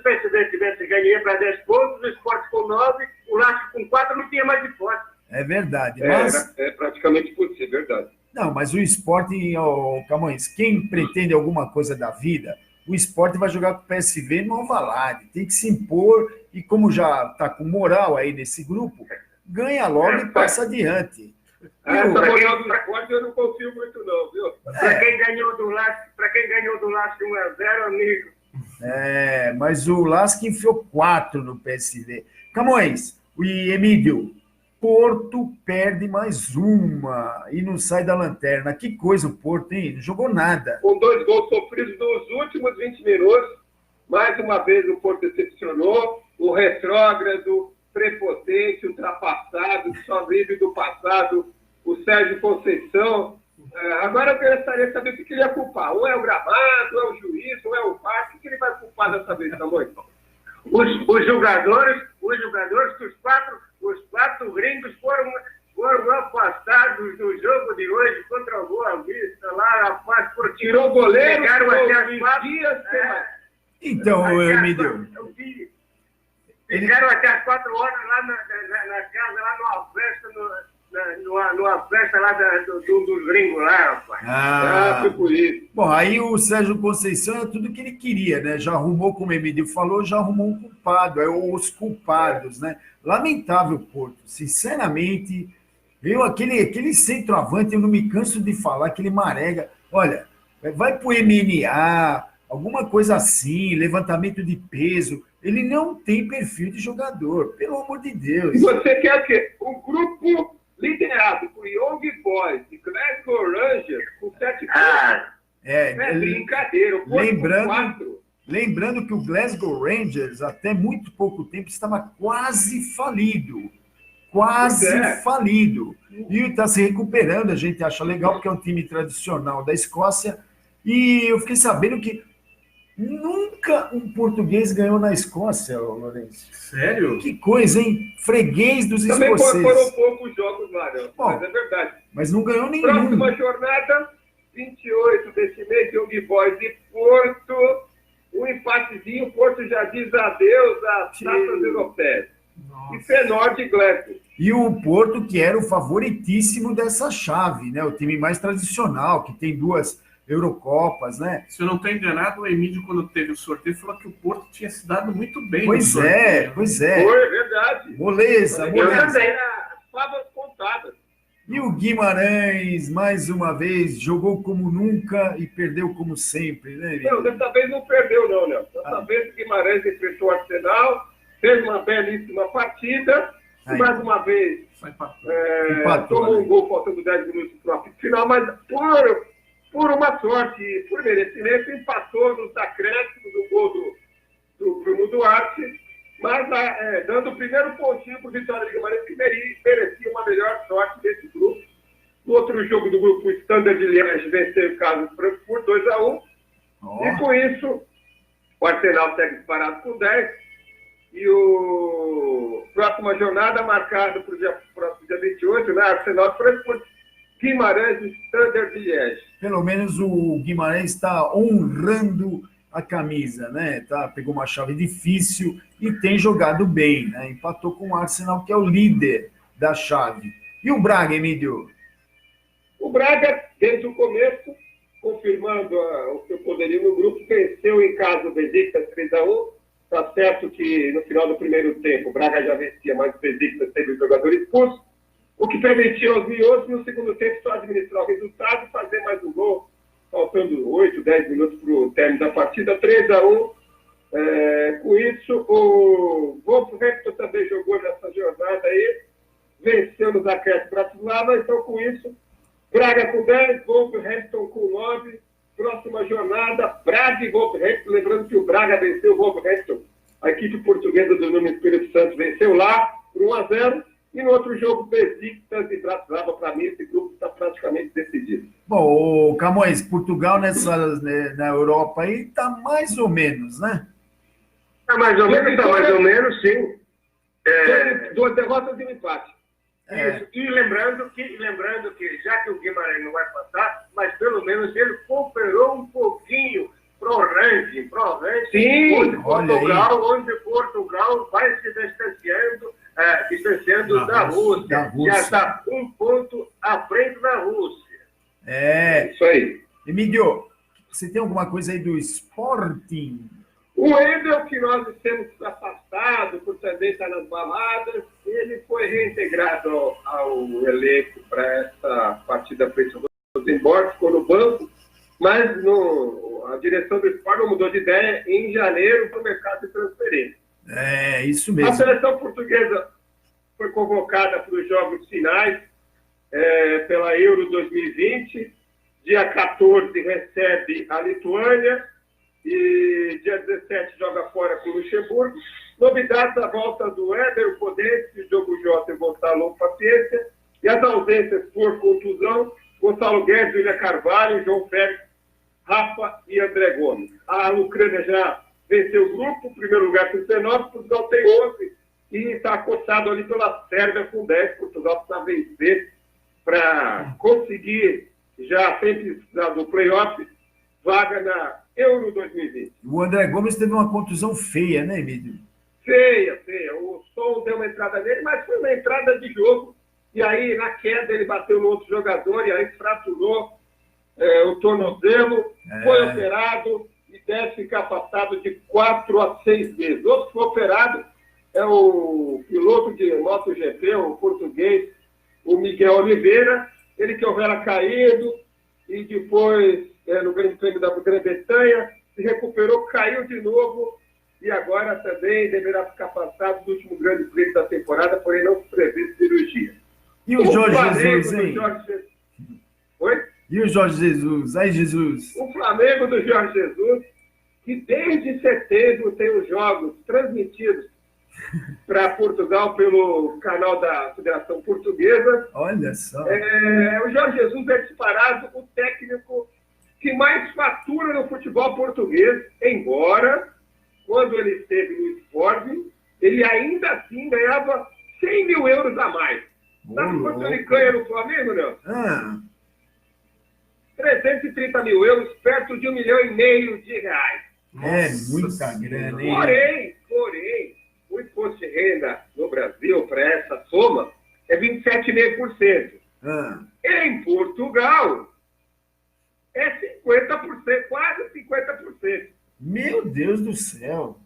PSV tivesse ganhado para 10 pontos, o Sport com 9, o Laço com 4 não tinha mais hipótese. É verdade. Mas É praticamente possível, é verdade. não, mas o Sporting, ô, Camões, quem pretende alguma coisa da vida, o Sporting vai jogar com o PSV no Alvalade. Tem que se impor e como já está com moral aí nesse grupo, ganha logo e passa adiante. Essa pra moral quem- do esporte eu não confio muito, não, viu? Para quem ganhou do Laço 1-0, amigo. É, mas o Lasca enfiou 4 no PSV. Camões, e Emílio, Porto perde mais uma e não sai da lanterna. Que coisa o Porto, hein? Não jogou nada. Com 2 gols sofridos nos últimos 20 minutos, mais uma vez o Porto decepcionou, o retrógrado, prepotente, ultrapassado, que só vive do passado, o Sérgio Conceição. Agora eu gostaria de saber o que ele ia culpar. Ou é o gramado, ou é o juiz, ou é o VAR. O que ele vai culpar dessa vez, Camões? Os jogadores, que os quatro gringos foram afastados do jogo de hoje contra o Boa Vista, lá, rapaz, porque Tirou o goleiro, chegaram tirou até o as Luiz 4. Dias, tem mais. Então, Emílio, Ficaram até as 4 horas lá na casa, lá numa festa lá dos gringos lá, rapaz. Foi por isso. bom, aí o Sérgio Conceição é tudo que ele queria, né? Já arrumou, como o Emílio falou, já arrumou um culpado, os culpados, né? Lamentável, Porto. Sinceramente, aquele centroavante, eu não me canso de falar, aquele Marega. Olha, vai pro MMA, alguma coisa assim, levantamento de peso. Ele não tem perfil de jogador, pelo amor de Deus. E você quer o quê? Um grupo liderado por Young Boys e Glasgow Rangers com 7 pontos. É brincadeira. O Porto com 4. Lembrando que o Glasgow Rangers, até muito pouco tempo, estava quase falido. Falido. E está se recuperando, a gente acha legal, porque é um time tradicional da Escócia. E eu fiquei sabendo que nunca um português ganhou na Escócia, Lourenço. Sério? Que coisa, hein? Freguês dos Também escoceses. foram poucos jogos lá, né? Bom, Mas é verdade. Mas não ganhou nenhum. Próxima jornada, 28 desse mês, Young Boys e Porto. Um empatezinho, o Porto já diz adeus às taças europeias. E Fenor de Glasgow. E o Porto, que era o favoritíssimo dessa chave, né? O time mais tradicional, que tem 2 Eurocopas, né? Se eu não estou enganado, o Emílio, quando teve o sorteio, falou que o Porto tinha se dado muito bem. Pois no é, sorteio. pois é. Foi, verdade. Moleza. Eu também, as favas contadas. E o Guimarães, mais uma vez, jogou como nunca e perdeu como sempre, né, Emílio? Não, dessa vez não perdeu, não, Léo. Dessa vez o Guimarães enfrentou o Arsenal, fez uma belíssima partida, e mais uma vez Empatou, tomou né? um gol faltando 10 minutos para o final, mas por uma sorte, por merecimento, empatou nos acréscimos do gol do Bruno Duarte, mas dando o primeiro pontinho para o Vitória de Guimarães, que merecia uma melhor sorte desse grupo. No outro jogo do grupo, o Standard de Liège venceu o Carlos Franco por 2-1. E com isso, o Arsenal segue disparado com 10. E a próxima jornada marcada para o próximo dia 28, né? Arsenal Frankfurt, Guimarães e Standard de Liège. Pelo menos o Guimarães está honrando a camisa, né? Pegou uma chave difícil e tem jogado bem, né? Empatou com o Arsenal, que é o líder da chave. E o Braga, Emílio? O Braga, desde o começo, confirmando o seu poderio no grupo, venceu em casa o Besiktas 3-1. Está certo que no final do primeiro tempo o Braga já vencia, mas o Besiktas teve o jogador expulso, o que permitiu aos miotos no segundo tempo só administrar o resultado e fazer mais um gol, faltando 8, 10 minutos para o término da partida, 3-1. Com isso, o Wolverhampton também jogou nessa jornada aí, venceu nos acréscimos Bratislava, então com isso, Braga com 10, Wolverhampton com 9. Próxima jornada, Braga e Wolverhampton. Lembrando que o Braga venceu o Wolverhampton. A equipe portuguesa do Nuno Espírito Santo venceu lá por 1-0. E no outro jogo, Besiktas e Bratislava. Para mim, esse grupo está praticamente decidido. Bom, Camões, Portugal na Europa aí está mais ou menos, né? Tá mais ou menos, sim. Duas derrotas e um empate. Isso. E lembrando que, já que o Guimarães não vai passar, mas pelo menos ele cooperou um pouquinho pro ranking, Sim, onde Portugal vai se distanciando da Rússia. Já está um ponto à frente da Rússia. Isso aí. Emílio, você tem alguma coisa aí do Sporting? O Wendel, que nós temos afastado por também estar nas baladas, ele foi reintegrado ao elenco para essa partida frente ao Rosenborg, ficou no banco, mas a direção do Sport não mudou de ideia em janeiro para o mercado de transferência. Isso mesmo. A seleção portuguesa foi convocada para os jogos finais pela Euro 2020. Dia 14 recebe a Lituânia e dia 17 joga fora com o Luxemburgo. Novidades: a volta do Éder, o Podense, o Diogo Jota e o Gonçalo Paciência. E as ausências por contusão: Gonçalo Guedes, William Carvalho, João Félix, Rafa e André Gomes. A Ucrânia já venceu o grupo, primeiro lugar com 19, Portugal tem 11 e está acostado ali pela Sérvia com 10. Portugal precisa vencer para conseguir, já sem precisar do playoff, vaga na Euro 2020. O André Gomes teve uma contusão feia, né, Emílio? Feia. O som deu uma entrada nele, mas foi uma entrada de jogo. E aí, na queda, ele bateu no outro jogador e aí fraturou o tornozelo, foi operado e deve ficar afastado de 4 a 6 meses. Outro que foi operado é o piloto de MotoGP, o português, o Miguel Oliveira, ele que houvera caído e depois, no Grande Prêmio da Grã-Bretanha, se recuperou, caiu de novo e agora também deverá ficar afastado do último Grande Prêmio da temporada, porém não se prevê cirurgia. E o Jorge Jesus, hein? Oi? E o Jorge Jesus? Ai, Jesus! O Flamengo do Jorge Jesus, que desde setembro tem os jogos transmitidos para Portugal pelo canal da Federação Portuguesa. Olha só! O Jorge Jesus é disparado o técnico que mais fatura no futebol português, embora, quando ele esteve no Sporting, ele ainda assim ganhava 100 mil euros a mais. Sabe quanto ele ganha no Flamengo, Nelson? 330 mil euros, perto de 1,5 milhão de reais. Muita grana, hein? Porém, o imposto de renda no Brasil, para essa soma, é 27,5%. Em Portugal, é 50%, quase 50%. Meu Deus do céu!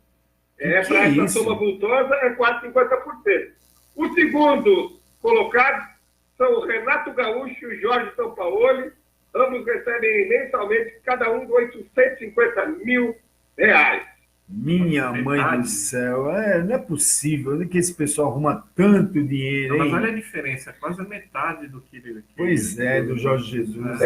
Para essa soma vultosa, é quase 50%. O segundo colocado são o Renato Gaúcho e o Jorge Sampaoli. Ambos recebem mensalmente, cada um, 850 mil reais. Minha mãe do céu, não é possível que esse pessoal arruma tanto dinheiro, hein? Mas olha a diferença, é quase a metade do que ele... Pois do Jorge Jesus.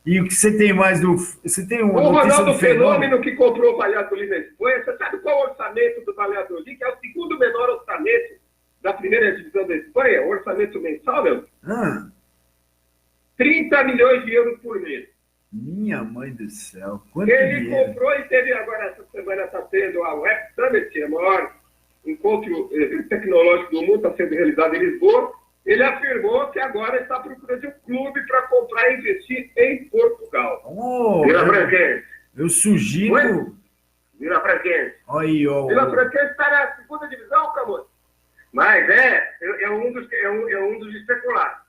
E o que você tem mais do... Você tem o Ronaldo Fenômeno, que comprou o Valladolid na Espanha. Você sabe qual é o orçamento do Valladolid? Que é o segundo menor orçamento da primeira divisão da Espanha, o orçamento mensal, meu? 30 milhões de euros por mês. Minha mãe do céu. Quanto ele dinheiro? Comprou e teve agora, essa semana está tendo a Web Summit, o maior encontro tecnológico do mundo, está sendo realizado em Lisboa. Ele afirmou que agora está procurando um clube para comprar e investir em Portugal. Vila Franquense. Eu sugiro... Vila Franquense. Vila Franquense está na segunda divisão, Camões. Mas é um dos especulados.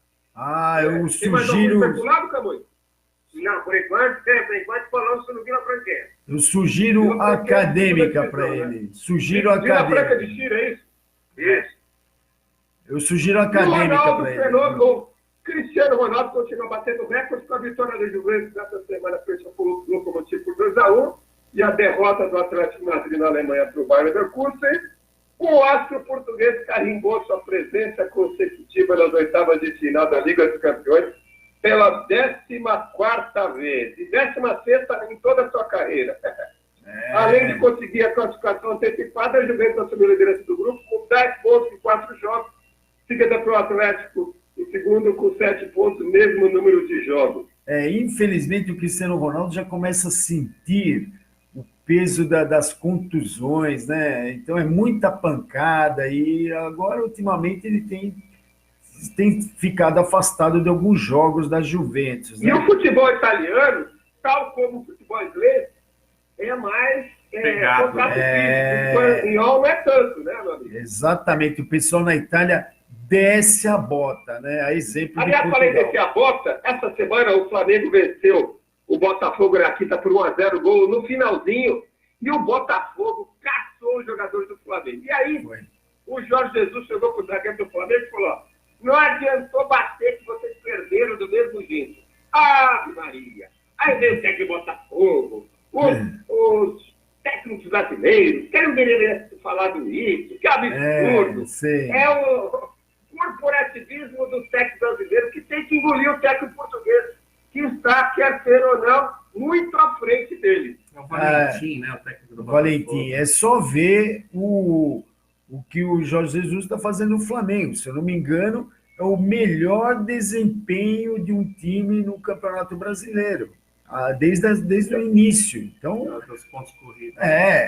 Eu sugiro... Tem mais algum especulado, Camões? Não, por enquanto falamos no Vila Franquense. Eu sugiro Acadêmica para ele. Sugiro Vila Acadêmica. Franca de Xira, é isso? Isso. Eu sugiro Acadêmica para ele. O Cristiano Ronaldo continua batendo recorde com a vitória do Juventus nessa semana frente ao Lokomotiv por 2-1 e a derrota do Atlético Madrid na Alemanha para o Bayern Leverkusen. O astro português carimbou sua presença consecutiva nas oitavas de final da Liga dos Campeões pela 14ª vez e 16ª em toda a sua carreira. Além de conseguir a classificação antecipada, a Juventus assumiu a liderança do grupo com 10 pontos em 4 jogos, seguida para o Atlético em segundo com 7 pontos, mesmo número de jogos. Infelizmente, o Cristiano Ronaldo já começa a sentir o peso das contusões, né? Então é muita pancada e agora, ultimamente, ele tem ficado afastado de alguns jogos da Juventus. E Né? o futebol italiano, tal como o futebol inglês, é mais Pegado. contato físico. O espanhol não é tanto, né, meu amigo? Exatamente, o pessoal na Itália desce a bota, né? A exemplo Aliás, de falei Portugal. desse a bota, essa semana o Flamengo venceu o Botafogo na quinta por 1-0, gol no finalzinho, e o Botafogo caçou os jogadores do Flamengo. E aí, Foi. o Jorge Jesus chegou pro zagueiro do Flamengo e falou: não adiantou bater que vocês perderam do mesmo jeito. Ave Maria! Aí veio o técnico do Botafogo, os técnicos brasileiros, querem ver falado isso, que absurdo! Sei. É o corporativismo do técnico brasileiro que tem que engolir o técnico português, que está, quer ser ou não, muito à frente dele. É o Valentim, né? O técnico do Valentim, é só ver o que o Jorge Jesus está fazendo no Flamengo. Se eu não me engano, é o melhor desempenho de um time no Campeonato Brasileiro, desde o início. Então, Dos pontos corridos.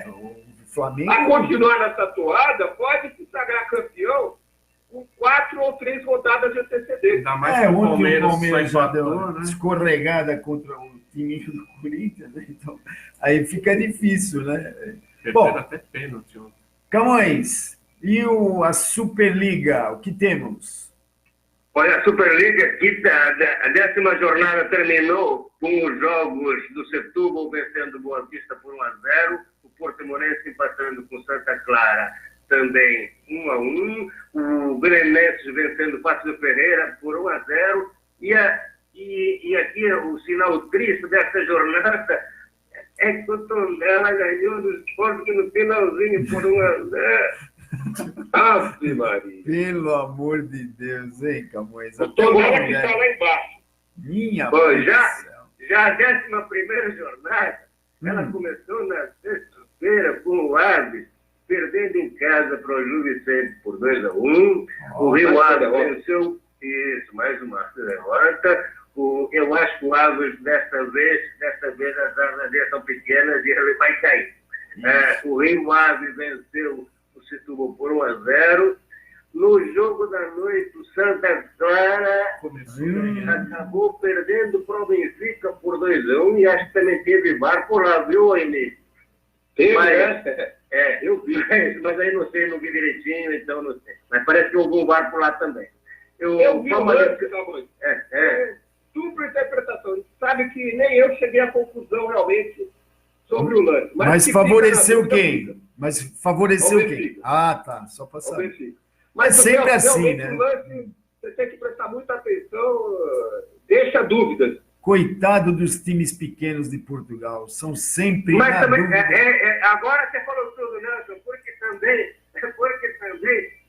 o Flamengo... A continuar nessa toada, pode se sagrar campeão com 4 ou 3 rodadas de antecedência. Ainda mais que o Ontem o Palmeiras Palmeiras só já deu empatou, uma né? escorregada contra o time do Corinthians, né? Então, aí fica difícil, né? Perderam Bom, até pênalti ontem. Camões, e a Superliga, o que temos? Olha, a Superliga, a 10ª jornada terminou com os jogos do Setúbal vencendo o Boa Vista por 1-0, o Portimonense empatando com Santa Clara também 1-1, o Belenenses vencendo o Passo do Ferreira por 1-0, e aqui o sinal triste dessa jornada é que o Tondela ganhou do Sport no finalzinho por 1-0. Ave Maria. Pelo amor de Deus, hein, Camões? O Tondela que está lá embaixo. Minha Bom, mãe do já céu. a 11ª jornada, ela começou na sexta-feira com o Aves perdendo em casa para o Gil Vicente por 2-1. O Rio Ave venceu, isso, mais uma derrota. Eu acho que o Aves, desta vez as armas são pequenas e ele vai cair. O Rio Ave venceu o Setúbal por 1-0. No jogo da noite, o Santa Clara acabou perdendo para o Benfica por 2-1 e acho que também teve VAR por lá, viu, Aimee? Teve, Mas- né? Eu vi, mas aí não sei, não vi direitinho, então não sei. Mas parece que houve um VAR por lá também. Eu vi o lance, Camões. É. Dupla interpretação. Sabe que nem eu cheguei à conclusão realmente sobre o lance. Mas que favoreceu fica na dúvida, quem? fica. Mas favoreceu Ao quem? Benfica. Ah, tá. Só para Ao saber. Benfica. Mas sempre realmente, assim, né? O lance, você tem que prestar muita atenção, deixa dúvidas. Coitado dos times pequenos de Portugal. São sempre Mas na também, dúvida. agora você falou tudo, Nelson, porque também,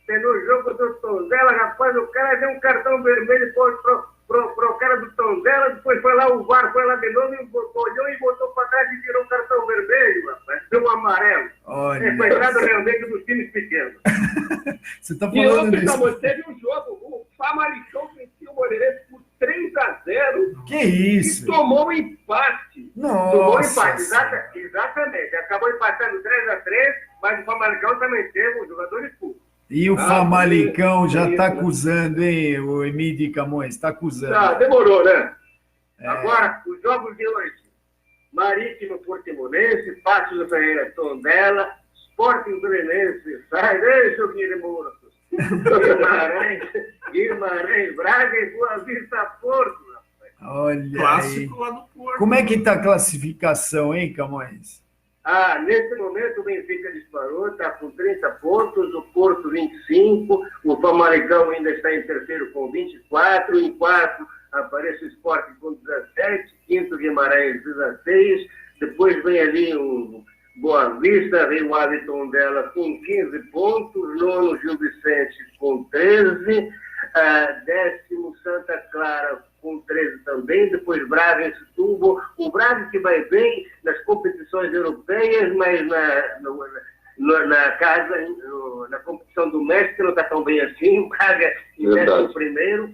no jogo do Tondela, rapaz, o cara deu um cartão vermelho pro cara do Tondela, depois foi lá o VAR, foi lá de novo, e olhou e botou para trás e tirou um cartão vermelho, rapaz, deu um amarelo. Olha, Coitado realmente dos times pequenos. você está E falando ontem, disso. Camões, teve um jogo, o Famalicão venceu o Moreirense por 3-0 Que e isso? tomou um empate. Tomou Nossa. empate, exatamente. Acabou empatando 3-3, mas o Famalicão também teve um jogador expulso. E o Ah, Famalicão já isso, está né? acusando, hein, o Emílio Camões? Está acusando. Tá, demorou, né? Agora, os jogos de hoje. Marítimo Portimonense, Passo do Ferreira Tondela, Sporting Belenense, sai, deixa o Guilherme Guimarães, Braga e Boa Vista Porto. Rapaz. Olha Clássico aí. lá no Porto. Como é que está a classificação, hein, Camões? Nesse momento o Benfica disparou, está com 30 pontos, o Porto 25, o Famalicão ainda está em terceiro com 24, em quarto aparece o Sport com 17, quinto Guimarães 16, depois vem ali o Boa Vista, Rio Ave Tondela com 15 pontos, nono Gil Vicente com 13, décimo Santa Clara com 13 também, depois Braga e Setúbal, o Braga que vai bem nas competições europeias, mas na competição doméstica não está tão bem assim, o Braga em 11º,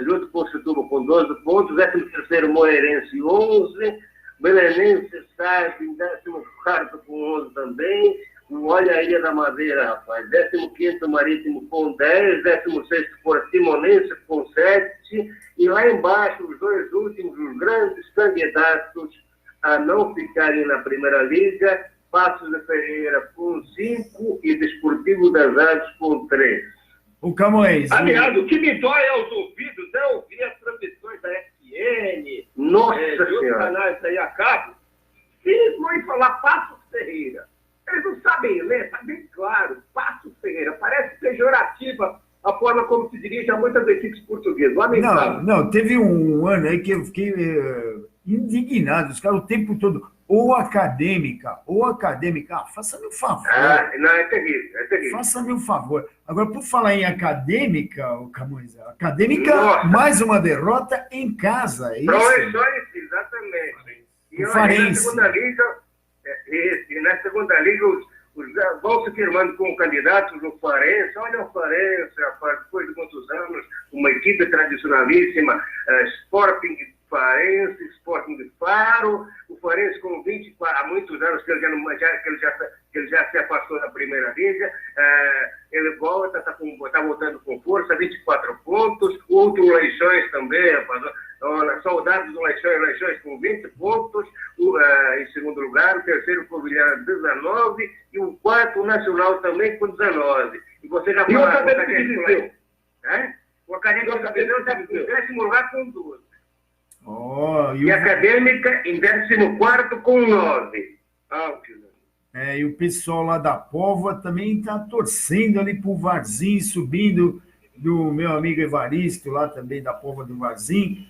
junto com o Setúbal com 12 pontos, 13º Moreirense 11, Belenense Sarpe em 14º com 11 também. Olha a Ilha da Madeira, rapaz. 15º Marítimo com 10, 16º Portimonense com 7. E lá embaixo, os dois últimos, os grandes candidatos a não ficarem na Primeira Liga, Paços de Ferreira com 5 e Desportivo das Aves com 3. O Camões. Aliás, o que me dói aos ouvidos é ouvir as transmissões da FN, Nossa de outros Senhora. canais aí a cabo, e vão falar Paços Ferreira. Eles não sabem ler, está bem claro, Paços Ferreira. Parece pejorativa a forma como se dirige a muitas equipes portuguesas. Lamentável. Não, teve um ano aí que eu fiquei indignado. Os caras o tempo todo, ou acadêmica, faça-me um favor. Não, é terrível, é terrível. Faça-me um favor. Agora, por falar em acadêmica, o Camões, acadêmica, Nossa. mais uma derrota em casa, é isso? Professores, exatamente. E O olha, Farense. na segunda liga, os vão se firmando como candidatos no Farense. Olha o Farense, rapaz, depois de muitos anos, uma equipe tradicionalíssima, Sporting Farense, Sporting de Faro, o Farense com 24, há muitos anos que ele já se afastou da Primeira Liga, ele volta, está voltando com força, 24 pontos, outro Leixões também, rapaz, soldados do Leixões com 20 pontos, em segundo lugar, o terceiro Covilhã 19 e o quarto o Nacional também com 19. E você já E o falou, Acadêmico de Viseu? o Acadêmico de Viseu está em 10º lugar com 12. E E a Acadêmica em 14º com 9. e o pessoal lá da Póvoa também está torcendo ali pro Varzim, subindo, do meu amigo Evaristo, lá também da Póvoa do Varzim.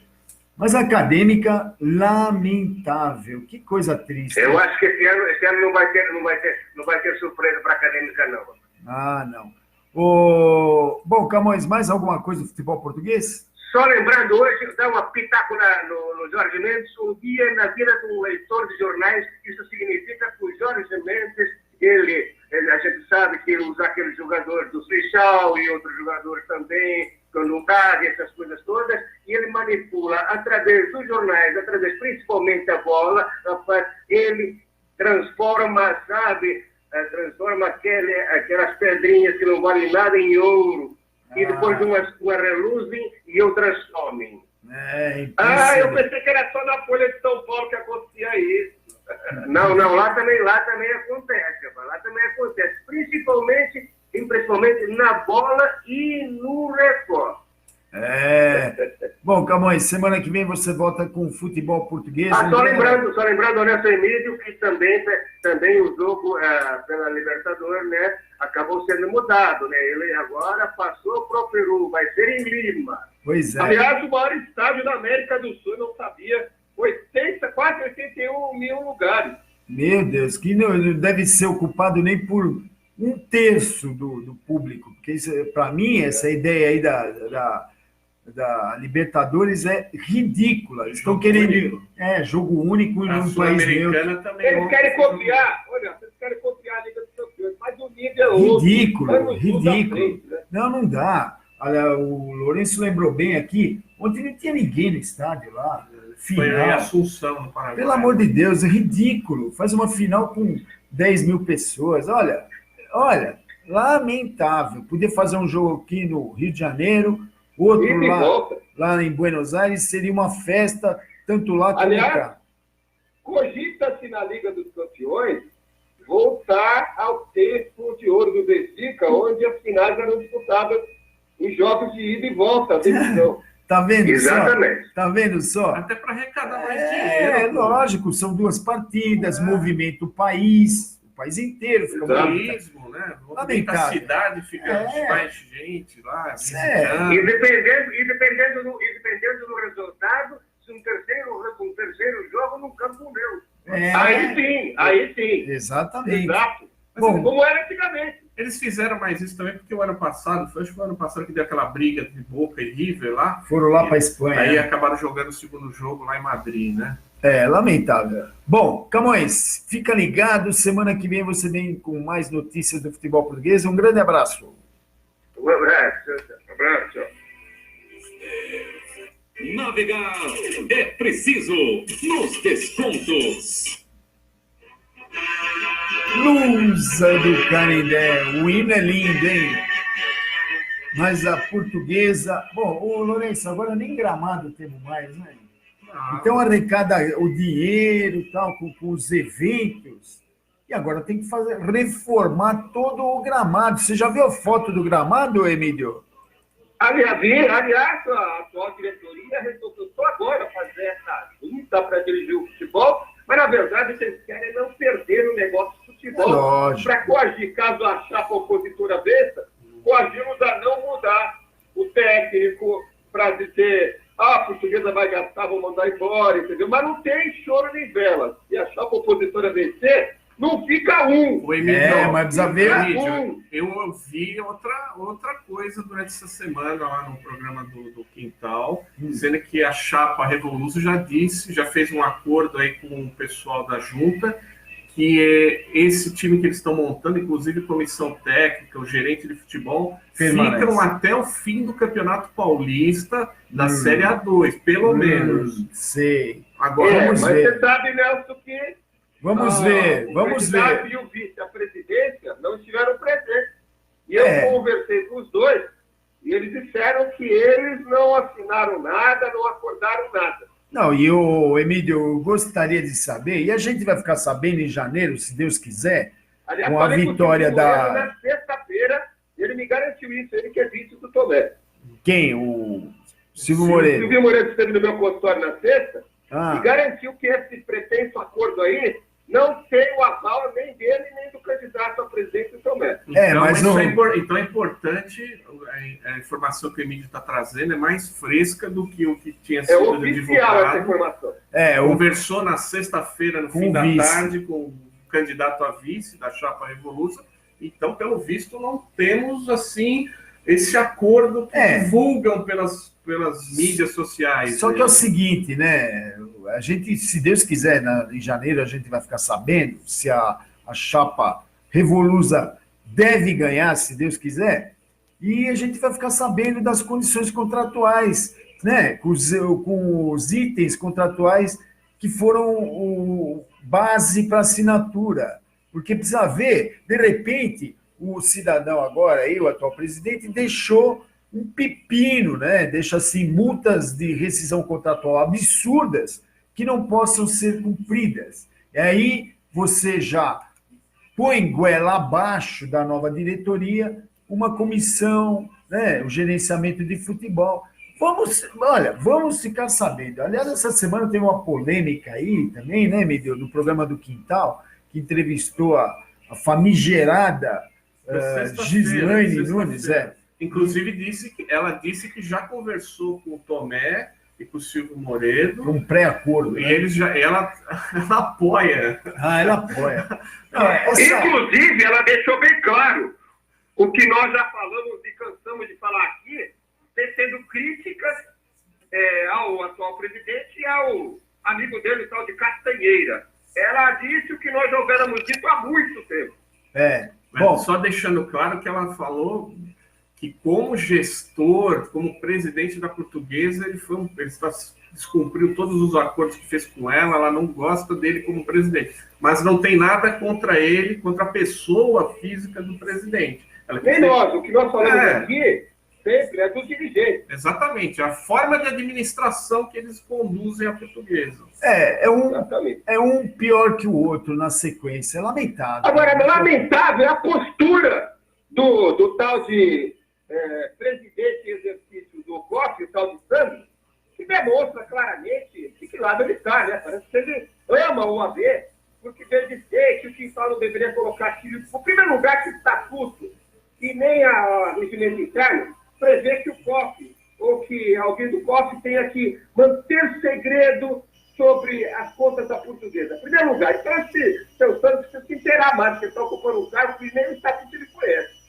Mas a Acadêmica, lamentável. Que coisa triste. Eu acho que esse ano não vai ter surpresa para a Acadêmica, não. Ah, não. Bom, Camões, mais alguma coisa do futebol português? Só lembrando hoje, dá uma pitaco no Jorge Mendes, um dia na vida de um leitor de jornais. Isso significa que o Jorge Mendes, a gente sabe que ele usa aqueles jogadores do Seixal e outros jogadores também, quando dá essas coisas todas, e ele manipula através dos jornais, através principalmente da bola, ele transforma, transforma aquelas pedrinhas que não valem nada em ouro. E depois uma reluzem e outras somem. Eu pensei que era só na Folha de São Paulo que acontecia isso. Não, lá também acontece, rapaz. Lá também acontece. Principalmente na bola e no Record. Bom, Camões, semana que vem você volta com o futebol português. Só lembrando, Nelson Emílio, que também o jogo pela Libertadores, né, acabou sendo mudado, né? Ele agora passou para o Peru, vai ser em Lima. Pois é. Aliás, o maior estádio da América do Sul, não sabia, quase 81 mil lugares. Meu Deus, que não deve ser ocupado nem por 1/3 do público, porque para mim essa ideia aí da Libertadores é ridícula. Eles estão querendo jogo único num país neutro. Também. Eles querem copiar a Liga dos Campeões, mas o nível é outro. Ridículo. Não dá. Olha, o Lourenço lembrou bem aqui, ontem não tinha ninguém no estádio lá. Final. Foi em Assunção, no Paraguai. Pelo amor de Deus, é ridículo. Faz uma final com 10 mil pessoas. Olha, lamentável. Podia fazer um jogo aqui no Rio de Janeiro, outro lá em Buenos Aires, seria uma festa, tanto lá como cá. Cogita-se na Liga dos Campeões voltar ao tempo de ouro do Benfica, onde as finais eram disputadas em jogos de ida e volta. Tá vendo Exatamente. só? Tá vendo só? Até para arrecadar mais dinheiro. Lógico, são 2 partidas, movimento o país inteiro. Fica turismo, né? Lamentável. A cidade fica mais gente lá. E dependendo do resultado, se um terceiro jogo no campo meu. Aí sim. Exatamente. Exato. Bom, como era antigamente. Eles fizeram mais isso também porque o ano passado, acho que foi o ano passado que deu aquela briga de Boca e River lá. Foram lá para a Espanha. Aí acabaram jogando o segundo jogo lá em Madrid, né? Lamentável. Bom, Camões, fica ligado. Semana que vem você vem com mais notícias do futebol português. Um grande abraço. Um abraço. Na navegar é preciso nos descontos. Lusa do Canindé, o hino é lindo, hein? Mas a Portuguesa... Bom, ô Lourenço, agora nem Gramado temos mais, né? Então arrecada o dinheiro e tal, com os eventos, e agora tem que reformar todo o gramado. Você já viu a foto do gramado, Emílio? Aliás, a atual diretoria resolveu só agora fazer essa junta para dirigir o futebol, mas na verdade eles querem não perder o negócio do futebol. Para coagir, caso a chapa opositora besta, coagi-los a não mudar o técnico para dizer, a Portuguesa vai gastar, vou mandar embora, entendeu? Mas não tem choro nem vela. Se a chapa opositora vencer, não fica um. O Emílio, mas precisa ver. Eu ouvi outra coisa durante essa semana lá no programa do Quintal, dizendo que a chapa Revolução já fez um acordo aí com o pessoal da junta, que esse time que eles estão montando, inclusive comissão técnica, o gerente de futebol, ficam até o fim do Campeonato Paulista da Série A2, pelo menos. Sei. Agora vamos ver. Você sabe, Nelson, que vamos ver. E o vice, a presidência, não estiveram presentes. E eu conversei com os dois, e eles disseram que eles não assinaram nada, não acordaram nada. Não, e o Emílio, eu gostaria de saber, e a gente vai ficar sabendo em janeiro, se Deus quiser, aliás, com a vitória da... Na sexta-feira, ele me garantiu isso, ele que é vice do Tomé. Quem? O Silvio Moreira. O Silvio Moreira esteve no meu consultório na sexta, e garantiu que esse pretenso acordo aí não tem o aval nem dele, nem do candidato a presidente do Tomé. Então é importante, a informação que o Emílio está trazendo é mais fresca do que o que tinha sido divulgado. É oficial essa informação. Conversou na sexta-feira, no fim da tarde, com o candidato a vice da chapa Revolução. Então, pelo visto, não temos, assim, esse acordo que divulgam pelas mídias sociais. Só que é o seguinte, né? A gente, se Deus quiser, em janeiro a gente vai ficar sabendo se a chapa Revolusa deve ganhar, se Deus quiser, e a gente vai ficar sabendo das condições contratuais, né? Com os itens contratuais que foram base para assinatura. Porque precisa ver, de repente, o cidadão agora, aí, o atual presidente, deixou um pepino, né? Deixa assim multas de rescisão contratual absurdas que não possam ser cumpridas. E aí você já põe goela abaixo da nova diretoria uma comissão, né? O gerenciamento de futebol. Vamos ficar sabendo. Aliás, essa semana tem uma polêmica aí também, né, Medeu, no programa do Quintal, que entrevistou a famigerada Gislaine Nunes. Inclusive, ela disse que já conversou com o Tomé e com o Silvio Moreira. Um pré-acordo. E ela apoia. Ela apoia. Inclusive, ela deixou bem claro o que nós já falamos e cansamos de falar aqui, tecendo críticas ao atual presidente e ao amigo dele, o tal de Castanheira. Ela disse o que nós já hubiéramos dito há muito tempo. Bom, só deixando claro que ela falou que como gestor, como presidente da Portuguesa, ele descumpriu todos os acordos que fez com ela não gosta dele como presidente. Mas não tem nada contra ele, contra a pessoa física do presidente. O que nós falamos aqui sempre é dos dirigentes. Exatamente, a forma de administração que eles conduzem a Portuguesa. É um pior que o outro na sequência, é lamentável. Agora, lamentável é a postura do tal de presidente em exercício do COF, o tal de Sandro, que demonstra claramente de que lado ele está, né? Parece que ele ama o AB, porque deve dizer que o Quintal não deveria colocar tiro. Em primeiro lugar, que o estatuto e nem a regimento interno prevê que o COF, ou que alguém do COF tenha que manter segredo sobre as contas da Portuguesa. Em primeiro lugar, então esse seu Santos precisa se inteirar mais, porque está ocupando um cargo que nem o estatuto ele conhece.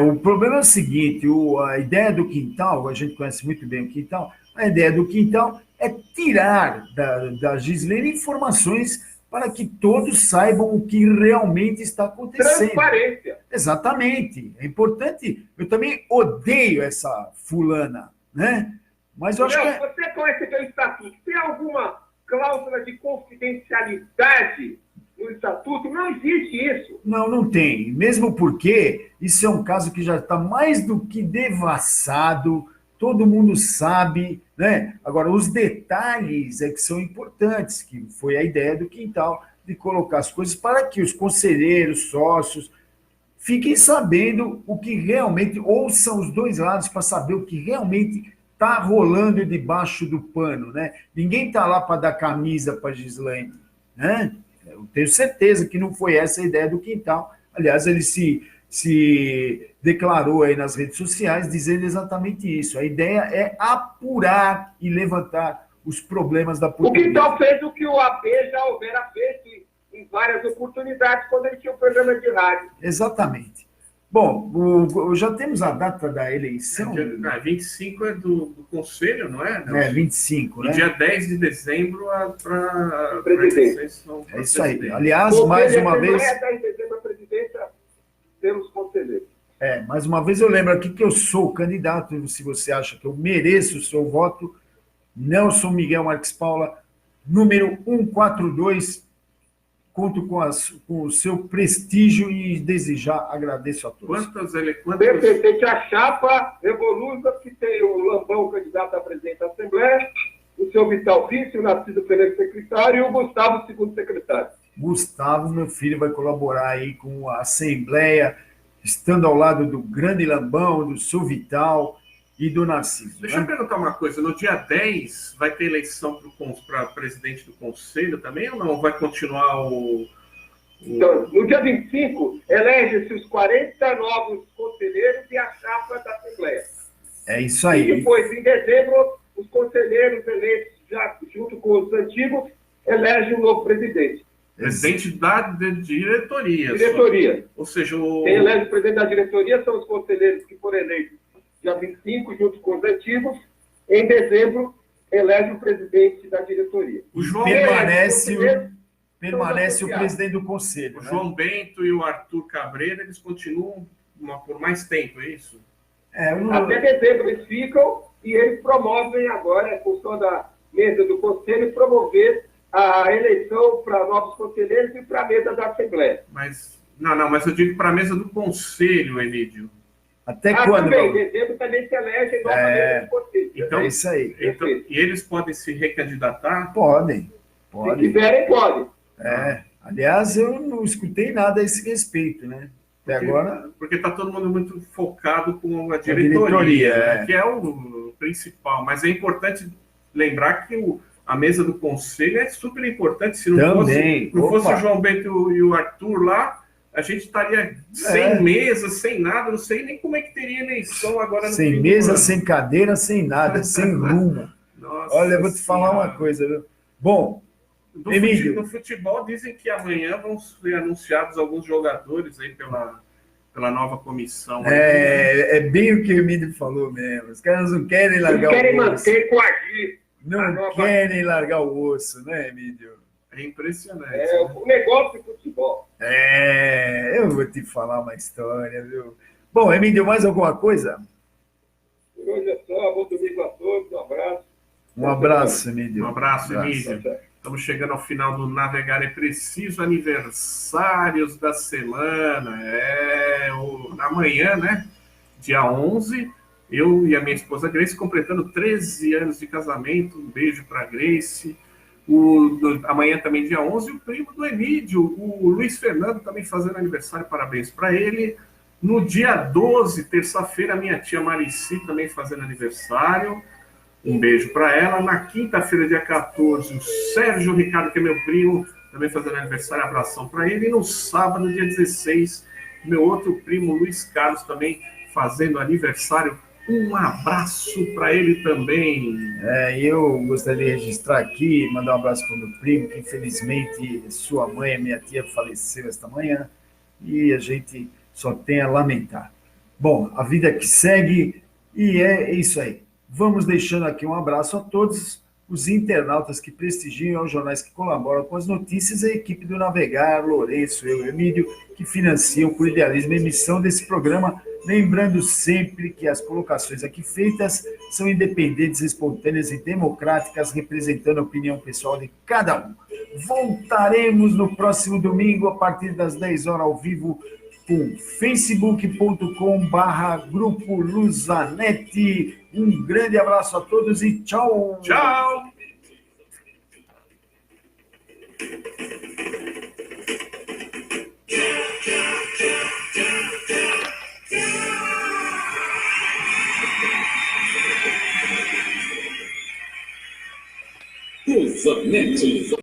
O problema é o seguinte, a ideia do Quintal, a gente conhece muito bem o Quintal, a ideia do Quintal é tirar da Gislaine informações para que todos saibam o que realmente está acontecendo. Transparência. Exatamente. É importante. Eu também odeio essa fulana, né? Mas eu acho que... Você conhece o estatuto? Tem alguma cláusula de confidencialidade no estatuto? Não existe isso. Não tem. Mesmo porque isso é um caso que já está mais do que devassado, todo mundo sabe, né? Agora, os detalhes é que são importantes, que foi a ideia do Quintal, de colocar as coisas para que os conselheiros, sócios, fiquem sabendo o que realmente, ouçam os dois lados para saber o que realmente está rolando debaixo do pano, né? Ninguém está lá para dar camisa para a Gislaine, né? Eu tenho certeza que não foi essa a ideia do Quintal. Aliás, ele se declarou aí nas redes sociais dizendo exatamente isso. A ideia é apurar e levantar os problemas da O Portuguesa. Quintal fez o que o AP já houvera feito em várias oportunidades quando ele tinha um programa de rádio. Exatamente. Bom, já temos a data da eleição. 25 é do Conselho, não é? Não. 25, E né? dia 10 de dezembro para Presidente. É isso aí. Aliás, mais uma vez... 10 de dezembro, a presidência, temos conselheiros. Mais uma vez eu lembro aqui que eu sou o candidato, se você acha que eu mereço o seu voto, Nelson Miguel Marques Paula, número 142, conto com o seu prestígio e desejar, agradeço a todos. Representante a chapa Revolusa, que tem o Lambão, candidato a presidente da Assembleia, o seu Vital Vice, o Narciso Pereira, secretário, e o Gustavo, segundo secretário. Gustavo, meu filho, vai colaborar aí com a Assembleia, estando ao lado do grande Lambão, do seu Vital e do Narciso. Deixa eu perguntar uma coisa, no dia 10 vai ter eleição para presidente do Conselho também ou não? Vai continuar Então, no dia 25, elege-se os 40 novos conselheiros e a chapa da Assembleia. É isso aí. E depois, em dezembro, os conselheiros eleitos, já junto com os antigos, elegem um novo presidente. Presidente da diretoria. Diretoria. Ou seja, Quem elege o presidente da diretoria são os conselheiros que foram eleitos dia 25, junto com os antigos. Em dezembro, elege o presidente da diretoria. O João permanece o presidente do conselho. O João Bento e o Arthur Cabreira, eles continuam por mais tempo, é isso? Até dezembro eles ficam e eles promovem agora, em função da mesa do conselho, promover a eleição para novos conselheiros e para a mesa da Assembleia. Mas eu digo para a mesa do conselho, Emílio. Até quando? Também, em dezembro também se elege nova mesa do conselho. Então, é isso aí. Então, e eles podem se recandidatar? Podem. Se quiserem, podem. Aliás, eu não escutei nada a esse respeito, né? Até agora... Porque está todo mundo muito focado com a diretoria, que é o principal. Mas é importante lembrar que a mesa do conselho é super importante. Se não fosse o João Bento e o Arthur lá, a gente estaria sem mesa, sem nada. Não sei nem como é que teria eleição agora. Sem mesa, sem cadeira, sem nada, sem rumo. Nossa, olha, eu vou te falar uma coisa, viu? Bom, Emílio. No futebol dizem que amanhã vão ser anunciados alguns jogadores aí pela nova comissão. É bem o que o Emílio falou mesmo. Os caras não querem largar o osso. Querem manter, coagir. Não querem largar o osso, né, Emílio? É impressionante. O negócio de futebol. Eu vou te falar uma história, viu? Bom, Emílio, mais alguma coisa? Por hoje é só. Bom domingo a todos. Um abraço. Um abraço, Emílio. Um abraço, Emílio. Estamos chegando ao final do Navegar é Preciso, aniversários da semana. Amanhã, né? Dia 11, eu e a minha esposa Grace completando 13 anos de casamento. Um beijo para Grace. Amanhã também, dia 11, o primo do Emílio, o Luiz Fernando, também fazendo aniversário. Parabéns para ele. No dia 12, terça-feira, minha tia Marici também fazendo aniversário. Um beijo para ela. Na quinta-feira, dia 14, o Sérgio Ricardo, que é meu primo, também fazendo aniversário. Abração para ele. E no sábado, dia 16, meu outro primo, Luiz Carlos, também fazendo aniversário. Um abraço para ele também. Eu gostaria de registrar aqui, mandar um abraço para o meu primo, que infelizmente sua mãe, minha tia, faleceu esta manhã. E a gente só tem a lamentar. Bom, a vida que segue e é isso aí. Vamos deixando aqui um abraço a todos os internautas que prestigiam os jornais que colaboram com as notícias, a equipe do Navegar, Lourenço, eu e Emílio, que financiam por idealismo a emissão desse programa Lembrando sempre que as colocações aqui feitas são independentes, espontâneas e democráticas, representando a opinião pessoal de cada um. Voltaremos no próximo domingo, a partir das 10 horas, ao vivo, com facebook.com/Grupo Luzanetti. Um grande abraço a todos e tchau! Tchau! Luzanetti.